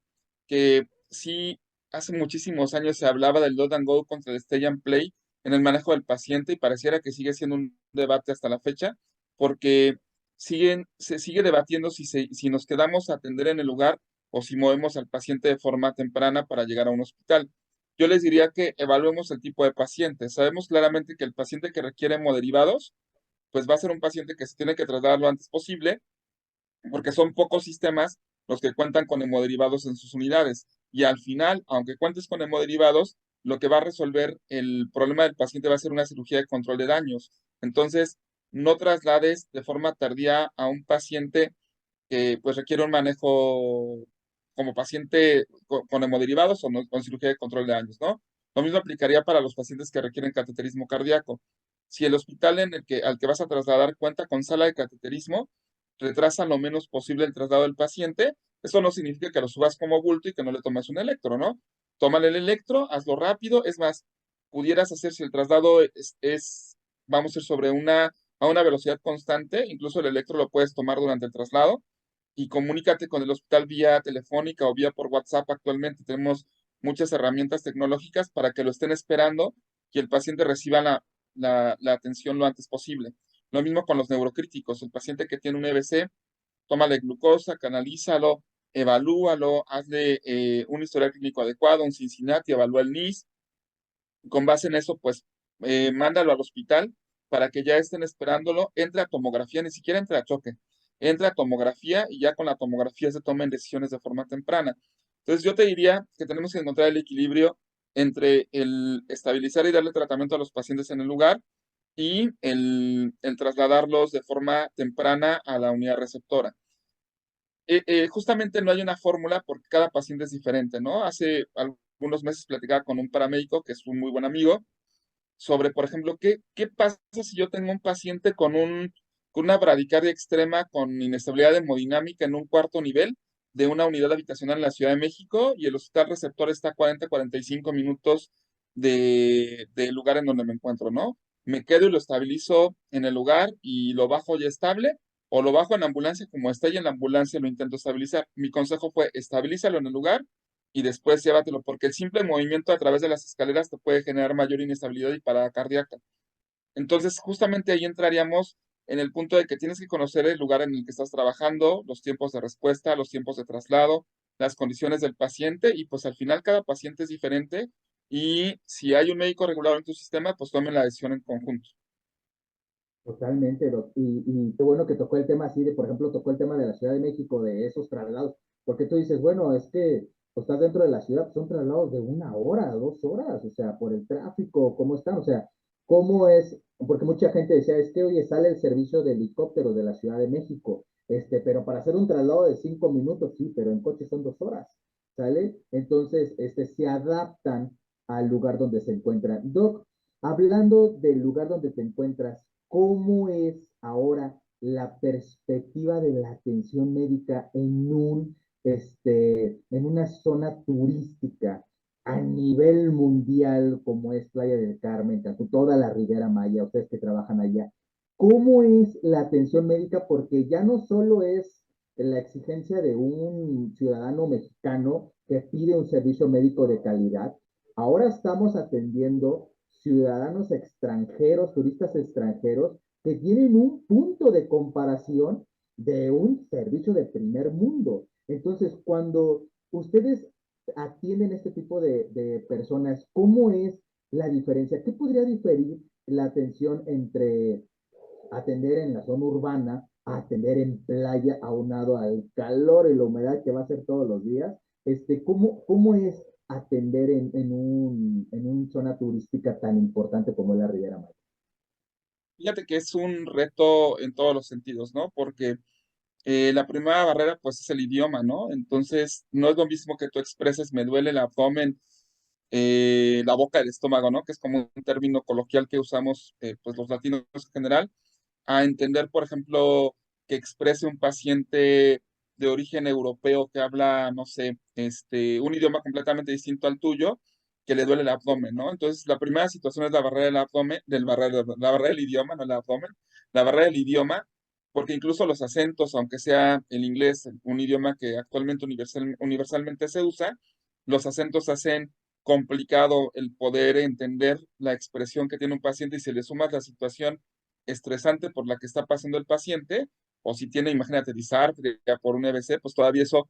Que sí, hace muchísimos años se hablaba del Dot and Go contra el Stay and Play en el manejo del paciente y pareciera que sigue siendo un debate hasta la fecha, porque se sigue debatiendo si nos quedamos a atender en el lugar o si movemos al paciente de forma temprana para llegar a un hospital. Yo les diría que evaluemos el tipo de paciente. Sabemos claramente que el paciente que requiere hemoderivados, pues va a ser un paciente que se tiene que trasladar lo antes posible porque son pocos sistemas los que cuentan con hemoderivados en sus unidades. Y al final, aunque cuentes con hemoderivados, lo que va a resolver el problema del paciente va a ser una cirugía de control de daños. Entonces, no traslades de forma tardía a un paciente que pues requiere un manejo como paciente con hemoderivados o con cirugía de control de daños, ¿no? Lo mismo aplicaría para los pacientes que requieren cateterismo cardíaco. Si el hospital al que vas a trasladar cuenta con sala de cateterismo, retrasa lo menos posible el traslado del paciente. Eso no significa que lo subas como bulto y que no le tomes un electro, ¿no? Tómale el electro, hazlo rápido. Es más, pudieras hacer si el traslado vamos a ir a una velocidad constante, incluso el electro lo puedes tomar durante el traslado y comunícate con el hospital vía telefónica o vía por WhatsApp. Actualmente tenemos muchas herramientas tecnológicas para que lo estén esperando y el paciente reciba la atención lo antes posible. Lo mismo con los neurocríticos. El paciente que tiene un EBC, tómale glucosa, canalízalo, evalúalo, hazle un historial clínico adecuado, un Cincinnati, evalúa el NIS. Con base en eso, pues mándalo al hospital para que ya estén esperándolo, entre a tomografía, ni siquiera entre a choque, entre a tomografía y ya con la tomografía se tomen decisiones de forma temprana. Entonces yo te diría que tenemos que encontrar el equilibrio entre el estabilizar y darle tratamiento a los pacientes en el lugar y el trasladarlos de forma temprana a la unidad receptora. Justamente no hay una fórmula porque cada paciente es diferente, ¿no? Hace algunos meses platicaba con un paramédico que es un muy buen amigo sobre, por ejemplo, qué pasa si yo tengo un paciente con una bradicardia extrema, con inestabilidad hemodinámica en un cuarto nivel de una unidad habitacional en la Ciudad de México y el hospital receptor está a 45 minutos del lugar en donde me encuentro, ¿no? Me quedo y lo estabilizo en el lugar y lo bajo ya estable, o lo bajo en ambulancia como está y en la ambulancia lo intento estabilizar. Mi consejo fue estabilízalo en el lugar y después llévatelo, porque el simple movimiento a través de las escaleras te puede generar mayor inestabilidad y parada cardíaca. Entonces, justamente ahí entraríamos en el punto de que tienes que conocer el lugar en el que estás trabajando, los tiempos de respuesta, los tiempos de traslado, las condiciones del paciente y pues al final cada paciente es diferente y si hay un médico regulado en tu sistema, pues tomen la decisión en conjunto. Totalmente, Doc. Y qué bueno que tocó el tema así de, por ejemplo, tocó el tema de la Ciudad de México, de esos traslados, porque tú dices, bueno, es que pues, estás dentro de la ciudad, pues, son traslados de 1 hora, 2 horas, o sea, por el tráfico, ¿cómo están? O sea, ¿cómo es? Porque mucha gente decía, es que, oye, sale el servicio de helicóptero de la Ciudad de México, pero para hacer un traslado de 5 minutos, sí, pero en coche son 2 horas, ¿sale? Entonces, se adaptan al lugar donde se encuentran. Doc, hablando del lugar donde te encuentras, ¿cómo es ahora la perspectiva de la atención médica en una zona turística a nivel mundial como es Playa del Carmen, Cancún, toda la Ribera Maya, ustedes que trabajan allá? ¿Cómo es la atención médica? Porque ya no solo es la exigencia de un ciudadano mexicano que pide un servicio médico de calidad, ahora estamos atendiendo ciudadanos extranjeros, turistas extranjeros, que tienen un punto de comparación de un servicio de primer mundo. Entonces, cuando ustedes atienden este tipo de personas, ¿cómo es la diferencia? ¿Qué podría diferir la atención entre atender en la zona urbana a atender en playa aunado al calor y la humedad que va a ser todos los días? ¿Cómo es atender en una zona turística tan importante como es la Riviera Maya? Fíjate que es un reto en todos los sentidos, ¿no? Porque la primera barrera, pues, es el idioma, ¿no? Entonces, no es lo mismo que tú expreses, me duele el abdomen, la boca del estómago, ¿no? Que es como un término coloquial que usamos, pues, los latinos en general, a entender, por ejemplo, que exprese un paciente de origen europeo que habla, no sé, un idioma completamente distinto al tuyo, que le duele el abdomen, ¿no? Entonces, la primera situación es la barrera del abdomen, la barrera del idioma, no el abdomen, la barrera del idioma, porque incluso los acentos, aunque sea el inglés, un idioma que actualmente universalmente se usa, los acentos hacen complicado el poder entender la expresión que tiene un paciente y si le sumas la situación estresante por la que está pasando el paciente, o si tiene, imagínate, disartria por un EBC, pues todavía eso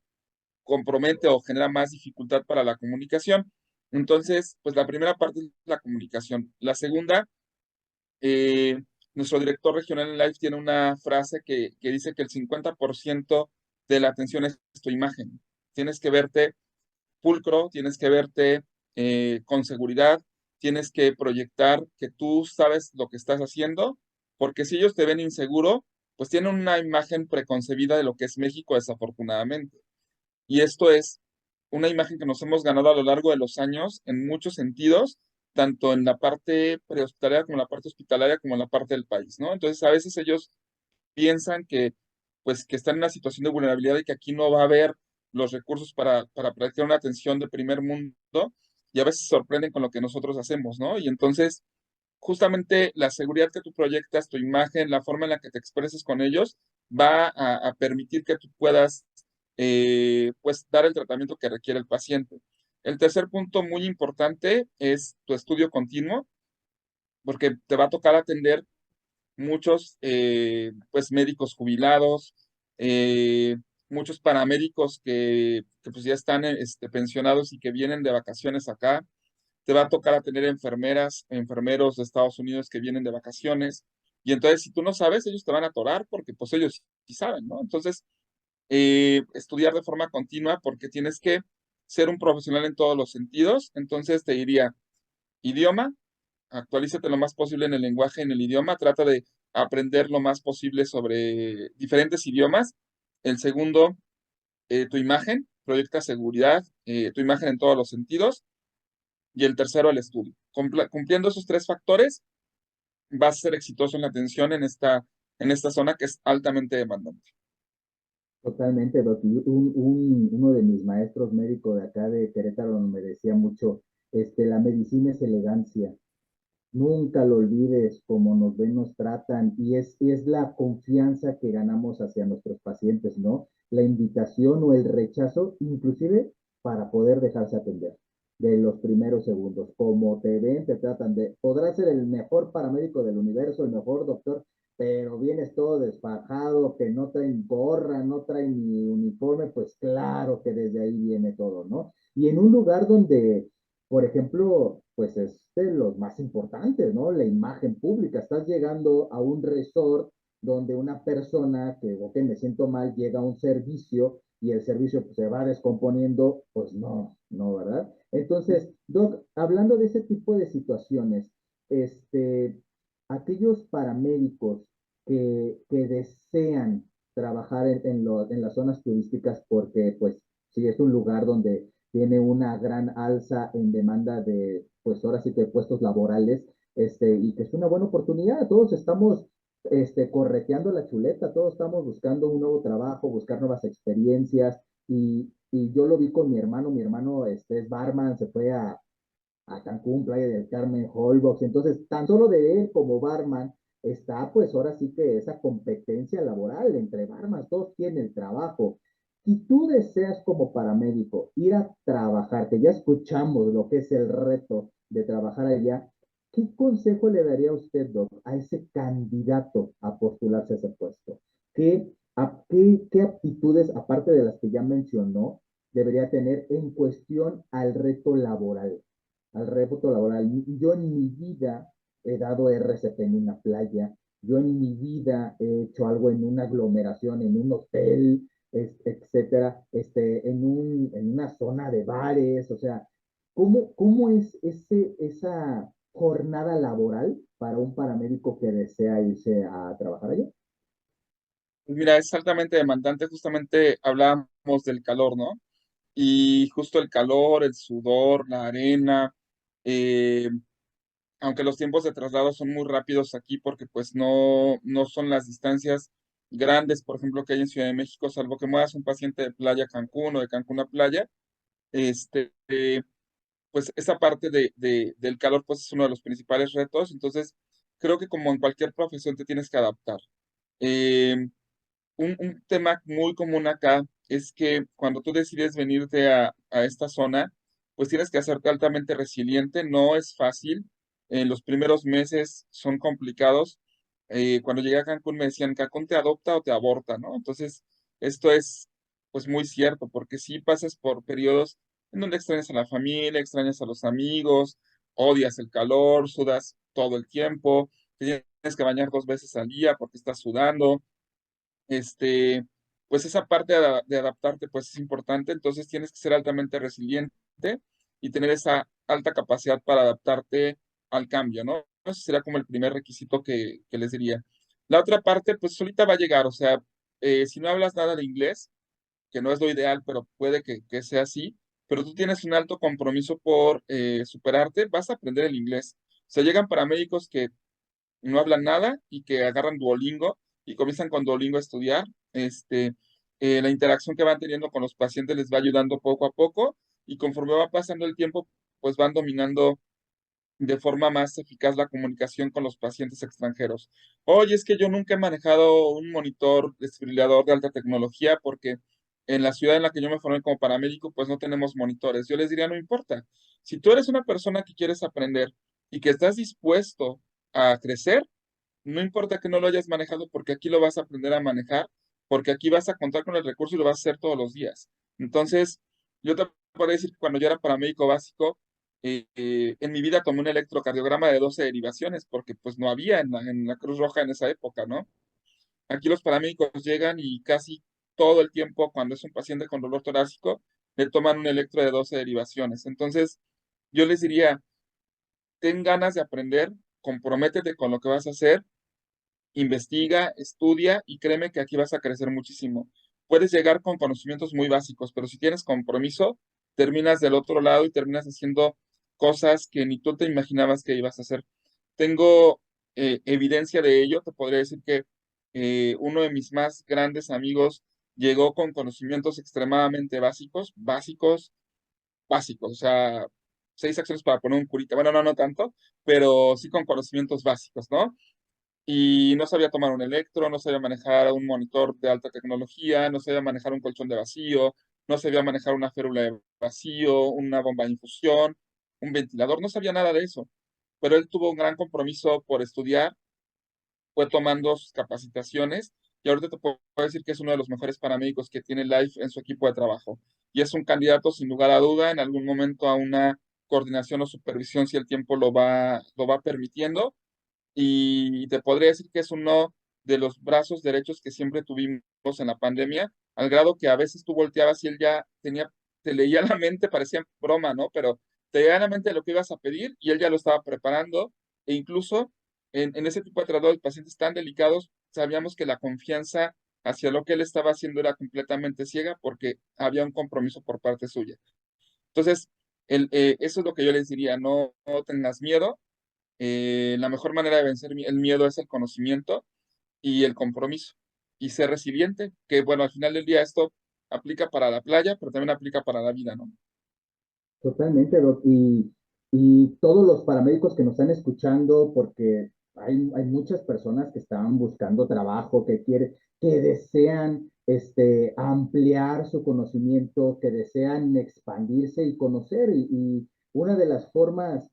compromete o genera más dificultad para la comunicación. Entonces, pues la primera parte es la comunicación. La segunda, eh, nuestro director regional en Life tiene una frase que dice que el 50% de la atención es tu imagen. Tienes que verte pulcro, tienes que verte con seguridad, tienes que proyectar que tú sabes lo que estás haciendo, porque si ellos te ven inseguro, pues tienen una imagen preconcebida de lo que es México, desafortunadamente. Y esto es una imagen que nos hemos ganado a lo largo de los años en muchos sentidos, tanto en la parte prehospitalaria como en la parte hospitalaria, como en la parte del país, ¿no? Entonces, a veces ellos piensan que, pues, que están en una situación de vulnerabilidad y que aquí no va a haber los recursos para practicar una atención de primer mundo y a veces se sorprenden con lo que nosotros hacemos, ¿no? Y entonces, justamente la seguridad que tú proyectas, tu imagen, la forma en la que te expreses con ellos, va a permitir que tú puedas pues dar el tratamiento que requiere el paciente. El tercer punto muy importante es tu estudio continuo, porque te va a tocar atender muchos pues médicos jubilados, eh, muchos paramédicos que pues ya están pensionados y que vienen de vacaciones acá. Te va a tocar atender enfermeras, enfermeros de Estados Unidos que vienen de vacaciones. Y entonces, si tú no sabes, ellos te van a atorar porque pues ellos sí saben, ¿no? Entonces, estudiar de forma continua porque tienes que ser un profesional en todos los sentidos. Entonces, te diría, idioma, actualízate lo más posible en el lenguaje, en el idioma, trata de aprender lo más posible sobre diferentes idiomas. El segundo, tu imagen, proyecta seguridad, tu imagen en todos los sentidos. Y el tercero, el estudio. Cumpliendo esos tres factores, vas a ser exitoso en la atención en esta zona que es altamente demandante. Totalmente, Doc. Y uno de mis maestros médicos de acá de Querétaro me decía mucho, la medicina es elegancia. Nunca lo olvides, cómo nos ven, nos tratan, y es la confianza que ganamos hacia nuestros pacientes, ¿no? La invitación o el rechazo, inclusive para poder dejarse atender de los primeros segundos. Como te ven, te tratan de, podrás ser el mejor paramédico del universo, el mejor doctor, pero vienes todo desfajado, que no traen gorra, no traen ni uniforme, pues claro que desde ahí viene todo, ¿no? Y en un lugar donde, por ejemplo, pues es de los más importantes, ¿no? La imagen pública. Estás llegando a un resort donde una persona que, ok, me siento mal, llega a un servicio y el servicio pues, se va descomponiendo, pues no, no, ¿verdad? Entonces, Doc, hablando de ese tipo de situaciones, aquellos paramédicos que desean trabajar en las zonas turísticas porque, pues, sí es un lugar donde tiene una gran alza en demanda de, pues ahora sí que puestos laborales, y que es una buena oportunidad. Todos estamos, correteando la chuleta, todos estamos buscando un nuevo trabajo, buscar nuevas experiencias, y yo lo vi con mi hermano, es barman, se fue a Cancún, Playa del Carmen, Holbox. Entonces, tan solo de él como barman está, pues ahora sí que esa competencia laboral entre barman, todos tienen el trabajo. Si tú deseas como paramédico ir a trabajar, que ya escuchamos lo que es el reto de trabajar allá, ¿qué consejo le daría usted, Doc, a ese candidato a postularse a ese puesto? ¿Qué aptitudes, aparte de las que ya mencionó, debería tener en cuestión al reto laboral? Al reto laboral. Yo en mi vida he dado RCP en una playa, yo en mi vida he hecho algo en una aglomeración, en un hotel, etcétera, en una zona de bares, o sea, ¿cómo es esa jornada laboral para un paramédico que desea irse a trabajar allá? Pues mira, es altamente demandante, justamente hablábamos del calor, ¿no? Y justo el calor, el sudor, la arena, eh, aunque los tiempos de traslado son muy rápidos aquí porque pues no son las distancias grandes, por ejemplo, que hay en Ciudad de México, salvo que muevas un paciente de playa a Cancún o de Cancún a playa, este, pues esa parte del calor pues es uno de los principales retos, entonces creo que como en cualquier profesión te tienes que adaptar. Eh, un tema muy común acá es que cuando tú decides venirte a esta zona, pues tienes que hacerte altamente resiliente, no es fácil. Los primeros meses son complicados. Cuando llegué a Cancún me decían, Cancún te adopta o te aborta, ¿no? Entonces, esto es pues muy cierto, porque sí pasas por periodos en donde extrañas a la familia, extrañas a los amigos, odias el calor, sudas todo el tiempo, te tienes que bañar 2 veces al día porque estás sudando, este, pues esa parte de adaptarte pues es importante, entonces tienes que ser altamente resiliente y tener esa alta capacidad para adaptarte al cambio, ¿no? Ese sería como el primer requisito que les diría. La otra parte, pues solita va a llegar, o sea, si no hablas nada de inglés, que no es lo ideal, pero puede que sea así, pero tú tienes un alto compromiso por superarte, vas a aprender el inglés. O sea, llegan paramédicos que no hablan nada y que agarran Duolingo y comienzan con Duolingo a estudiar. La interacción que van teniendo con los pacientes les va ayudando poco a poco y conforme va pasando el tiempo, pues van dominando de forma más eficaz la comunicación con los pacientes extranjeros. Oye, es que yo nunca he manejado un monitor desfibrilador de alta tecnología porque en la ciudad en la que yo me formé como paramédico, pues no tenemos monitores. Yo les diría, no importa. Si tú eres una persona que quieres aprender y que estás dispuesto a crecer, no importa que no lo hayas manejado porque aquí lo vas a aprender a manejar, porque aquí vas a contar con el recurso y lo vas a hacer todos los días. Entonces, yo te puedo decir que cuando yo era paramédico básico, en mi vida tomé un electrocardiograma de 12 derivaciones, porque pues no había en la Cruz Roja en esa época, ¿no? Aquí los paramédicos llegan y casi todo el tiempo, cuando es un paciente con dolor torácico, le toman un electro de 12 derivaciones. Entonces, yo les diría, ten ganas de aprender, comprométete con lo que vas a hacer, investiga, estudia y créeme que aquí vas a crecer muchísimo. Puedes llegar con conocimientos muy básicos, pero si tienes compromiso, terminas del otro lado y terminas haciendo cosas que ni tú te imaginabas que ibas a hacer. Tengo evidencia de ello. Te podría decir que uno de mis más grandes amigos llegó con conocimientos extremadamente básicos, básicos, básicos, o sea, 6 acciones para poner un curita. Bueno, no, no tanto, pero sí con conocimientos básicos, ¿no? Y no sabía tomar un electro, no sabía manejar un monitor de alta tecnología, no sabía manejar un colchón de vacío, no sabía manejar una férula de vacío, una bomba de infusión, un ventilador, no sabía nada de eso. Pero él tuvo un gran compromiso por estudiar, fue tomando sus capacitaciones y ahorita te puedo decir que es uno de los mejores paramédicos que tiene Life en su equipo de trabajo. Y es un candidato sin lugar a duda en algún momento a una coordinación o supervisión si el tiempo lo va permitiendo y te podría decir que es uno de los brazos derechos que siempre tuvimos en la pandemia, al grado que a veces tú volteabas y él ya tenía, te leía la mente, parecía broma, ¿no? Pero te leía la mente de lo que ibas a pedir y él ya lo estaba preparando e incluso en ese tipo de tratados de pacientes tan delicados, sabíamos que la confianza hacia lo que él estaba haciendo era completamente ciega porque había un compromiso por parte suya. Entonces, eso es lo que yo les diría, no tengas miedo, la mejor manera de vencer el miedo es el conocimiento y el compromiso y ser resiliente, que bueno, al final del día esto aplica para la playa, pero también aplica para la vida, ¿no? Totalmente, Doc. Y todos los paramédicos que nos están escuchando, porque hay muchas personas que están buscando trabajo, que desean ampliar su conocimiento, que desean expandirse y conocer. Y una de las formas,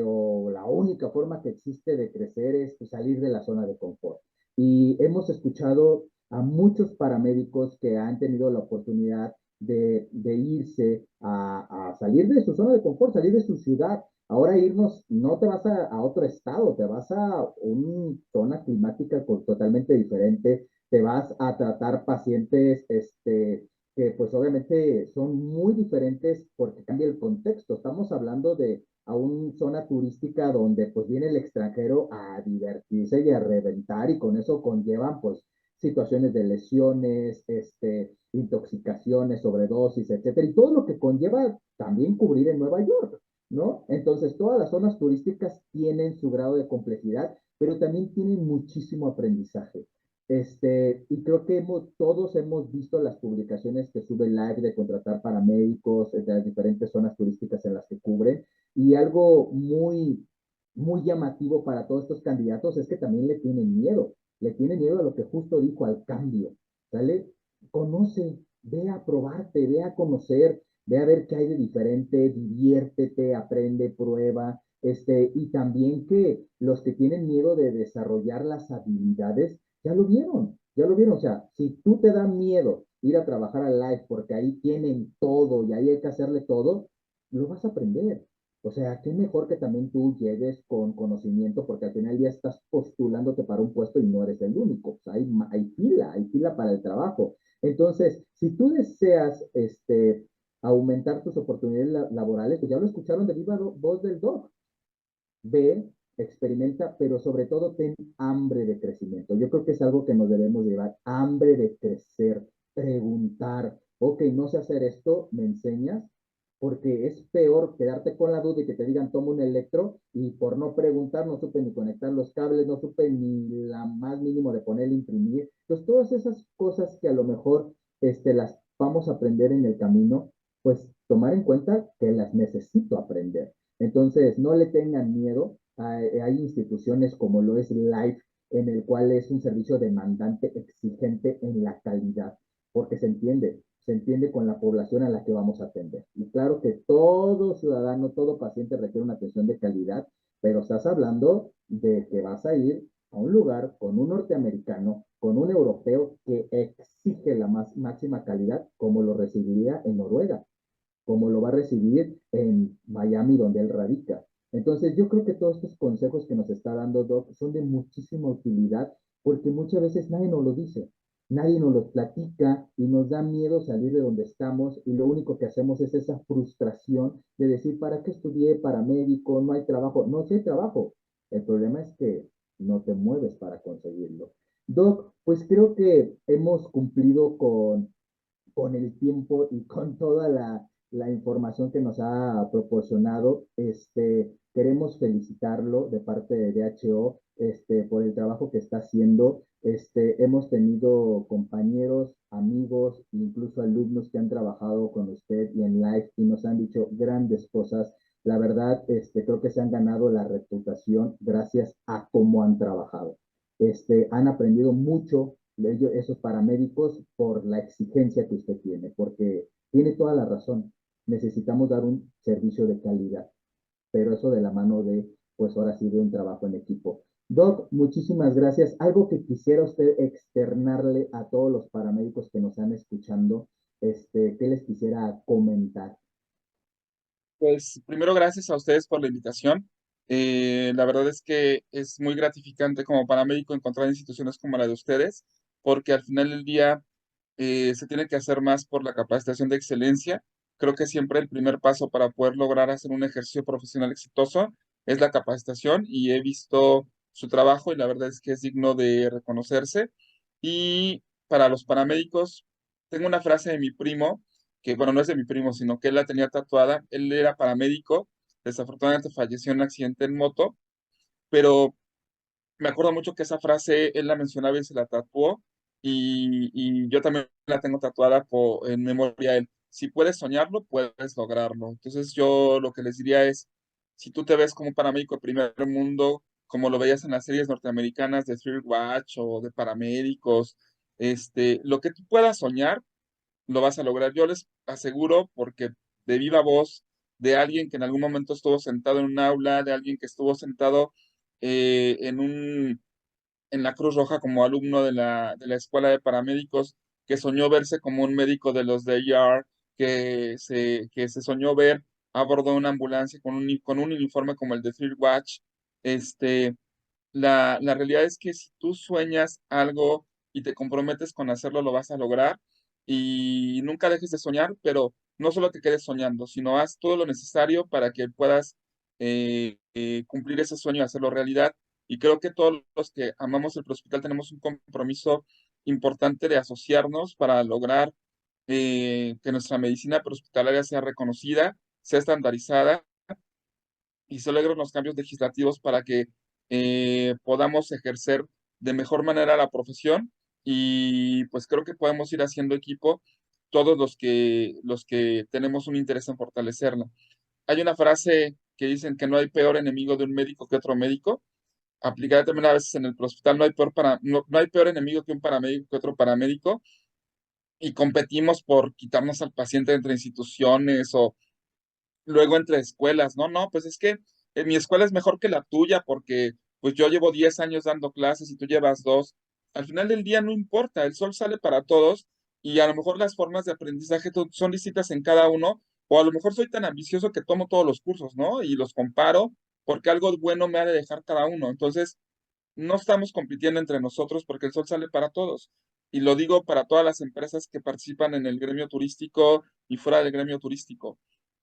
o la única forma que existe de crecer es pues, salir de la zona de confort. Y hemos escuchado a muchos paramédicos que han tenido la oportunidad de irse a salir de su zona de confort, salir de su ciudad. Ahora irnos, no te vas a otro estado, te vas a una zona climática totalmente diferente, te vas a tratar pacientes que pues obviamente son muy diferentes porque cambia el contexto. Estamos hablando de a una zona turística donde pues viene el extranjero a divertirse y a reventar y con eso conllevan pues situaciones de lesiones, intoxicaciones, sobredosis, etcétera, y todo lo que conlleva también cubrir en Nueva York, ¿no? Entonces, todas las zonas turísticas tienen su grado de complejidad, pero también tienen muchísimo aprendizaje. Y creo que todos hemos visto las publicaciones que sube Live de contratar paramédicos de las diferentes zonas turísticas en las que cubren, y algo muy llamativo para todos estos candidatos es que también le tiene miedo a lo que justo dijo, al cambio, ¿sale? Conoce, ve a probarte, ve a conocer, ve a ver qué hay de diferente, diviértete, aprende, prueba, y también que los que tienen miedo de desarrollar las habilidades, ya lo vieron, o sea, si tú te da miedo ir a trabajar al live porque ahí tienen todo y ahí hay que hacerle todo, lo vas a aprender. O sea, qué mejor que también tú llegues con conocimiento, porque al final ya estás postulándote para un puesto y no eres el único. O sea, hay fila para el trabajo. Entonces, si tú deseas aumentar tus oportunidades laborales, pues ya lo escucharon de viva voz del doc. Ve, experimenta, pero sobre todo ten hambre de crecimiento. Yo creo que es algo que nos debemos llevar, hambre de crecer, preguntar, ok, no sé hacer esto, ¿me enseñas? Porque es peor quedarte con la duda y que te digan toma un electro y por no preguntar no supe ni conectar los cables, no supe ni la más mínimo de poner imprimir. Entonces, todas esas cosas que a lo mejor las vamos a aprender en el camino, pues tomar en cuenta que las necesito aprender. Entonces, no le tengan miedo. Hay instituciones como lo es Life, en el cual es un servicio demandante, exigente en la calidad, porque se entiende con la población a la que vamos a atender. Y claro que todo ciudadano, todo paciente requiere una atención de calidad, pero estás hablando de que vas a ir a un lugar con un norteamericano, con un europeo que exige la máxima calidad, como lo recibiría en Noruega, como lo va a recibir en Miami, donde él radica. Entonces, yo creo que todos estos consejos que nos está dando Doc son de muchísima utilidad porque muchas veces nadie nos lo dice, nadie nos los platica y nos da miedo salir de donde estamos y lo único que hacemos es esa frustración de decir, ¿para qué estudié paramédico? No hay trabajo. No, sí hay trabajo. El problema es que no te mueves para conseguirlo. Doc, pues creo que hemos cumplido con el tiempo y con toda la información que nos ha proporcionado. Queremos felicitarlo de parte de DHO por el trabajo que está haciendo. Hemos tenido compañeros, amigos, incluso alumnos que han trabajado con usted y en Live y nos han dicho grandes cosas. La verdad, creo que se han ganado la reputación gracias a cómo han trabajado. Han aprendido mucho ellos, esos paramédicos por la exigencia que usted tiene, porque tiene toda la razón. Necesitamos dar un servicio de calidad, pero eso de la mano de, pues ahora sí, de un trabajo en equipo. Doc, muchísimas gracias. Algo que quisiera usted externarle a todos los paramédicos que nos están escuchando, ¿qué les quisiera comentar? Pues primero, gracias a ustedes por la invitación. La verdad es que es muy gratificante como paramédico encontrar instituciones como la de ustedes, porque al final del día se tiene que hacer más por la capacitación de excelencia. Creo que siempre el primer paso para poder lograr hacer un ejercicio profesional exitoso es la capacitación y he visto su trabajo y la verdad es que es digno de reconocerse. Y para los paramédicos, tengo una frase de mi primo, que bueno, no es de mi primo, sino que él la tenía tatuada. Él era paramédico, desafortunadamente falleció en un accidente en moto, pero me acuerdo mucho que esa frase él la mencionaba y se la tatuó y yo también la tengo tatuada en memoria a él. Si puedes soñarlo, puedes lograrlo. Entonces yo lo que les diría es, si tú te ves como un paramédico de primer mundo, como lo veías en las series norteamericanas de Third Watch o de paramédicos, lo que tú puedas soñar, lo vas a lograr. Yo les aseguro, porque de viva voz de alguien que en algún momento estuvo sentado en un aula, de alguien que estuvo sentado en la Cruz Roja como alumno de la escuela de paramédicos, que soñó verse como un médico de los de ER, que se soñó ver a bordo de una ambulancia con un uniforme como el de Third Watch. Este, la realidad es que si tú sueñas algo y te comprometes con hacerlo, lo vas a lograr y nunca dejes de soñar, pero no solo te quedes soñando, sino haz todo lo necesario para que puedas cumplir ese sueño y hacerlo realidad. Y creo que todos los que amamos el prehospital tenemos un compromiso importante de asociarnos para lograr que nuestra medicina prehospitalaria sea reconocida, sea estandarizada y se logren los cambios legislativos para que podamos ejercer de mejor manera la profesión y pues creo que podemos ir haciendo equipo todos los que tenemos un interés en fortalecerla. Hay una frase que dicen que no hay peor enemigo de un médico que otro médico, aplicada también a veces en el hospital, no hay peor enemigo que un paramédico que otro paramédico, y competimos por quitarnos al paciente entre instituciones o luego entre escuelas, no, no, pues es que mi escuela es mejor que la tuya porque pues yo llevo 10 años dando clases y tú llevas 2. Al final del día no importa, el sol sale para todos y a lo mejor las formas de aprendizaje son distintas en cada uno, o a lo mejor soy tan ambicioso que tomo todos los cursos, ¿no? Y los comparo porque algo bueno me ha de dejar cada uno. Entonces, no estamos compitiendo entre nosotros porque el sol sale para todos. Y lo digo para todas las empresas que participan en el gremio turístico y fuera del gremio turístico.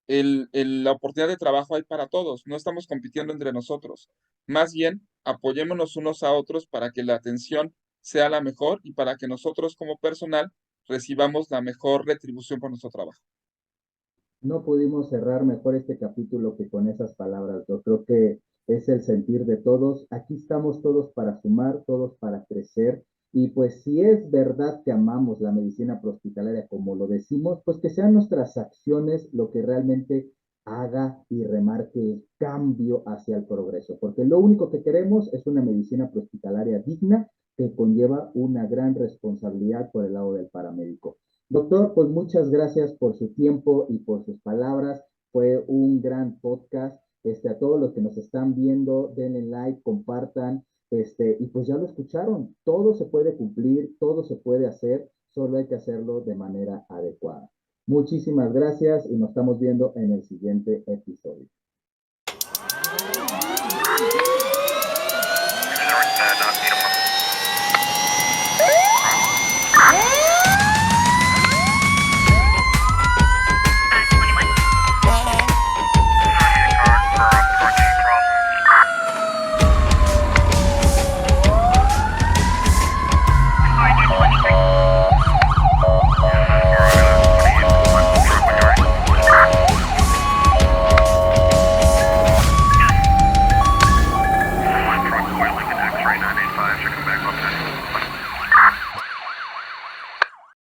La oportunidad de trabajo hay para todos, no estamos compitiendo entre nosotros. Más bien, apoyémonos unos a otros para que la atención sea la mejor y para que nosotros como personal recibamos la mejor retribución por nuestro trabajo. No pudimos cerrar mejor este capítulo que con esas palabras. Yo creo que es el sentir de todos. Aquí estamos todos para sumar, todos para crecer. Y pues si es verdad que amamos la medicina prehospitalaria como lo decimos, pues que sean nuestras acciones lo que realmente haga y remarque el cambio hacia el progreso, porque lo único que queremos es una medicina prehospitalaria digna que conlleva una gran responsabilidad por el lado del paramédico. Doctor, pues muchas gracias por su tiempo y por sus palabras. Fue un gran podcast. A todos los que nos están viendo, denle like, compartan, y pues ya lo escucharon. Todo se puede cumplir, todo se puede hacer, solo hay que hacerlo de manera adecuada. Muchísimas gracias y nos estamos viendo en el siguiente episodio. X-ray 985, checking back up.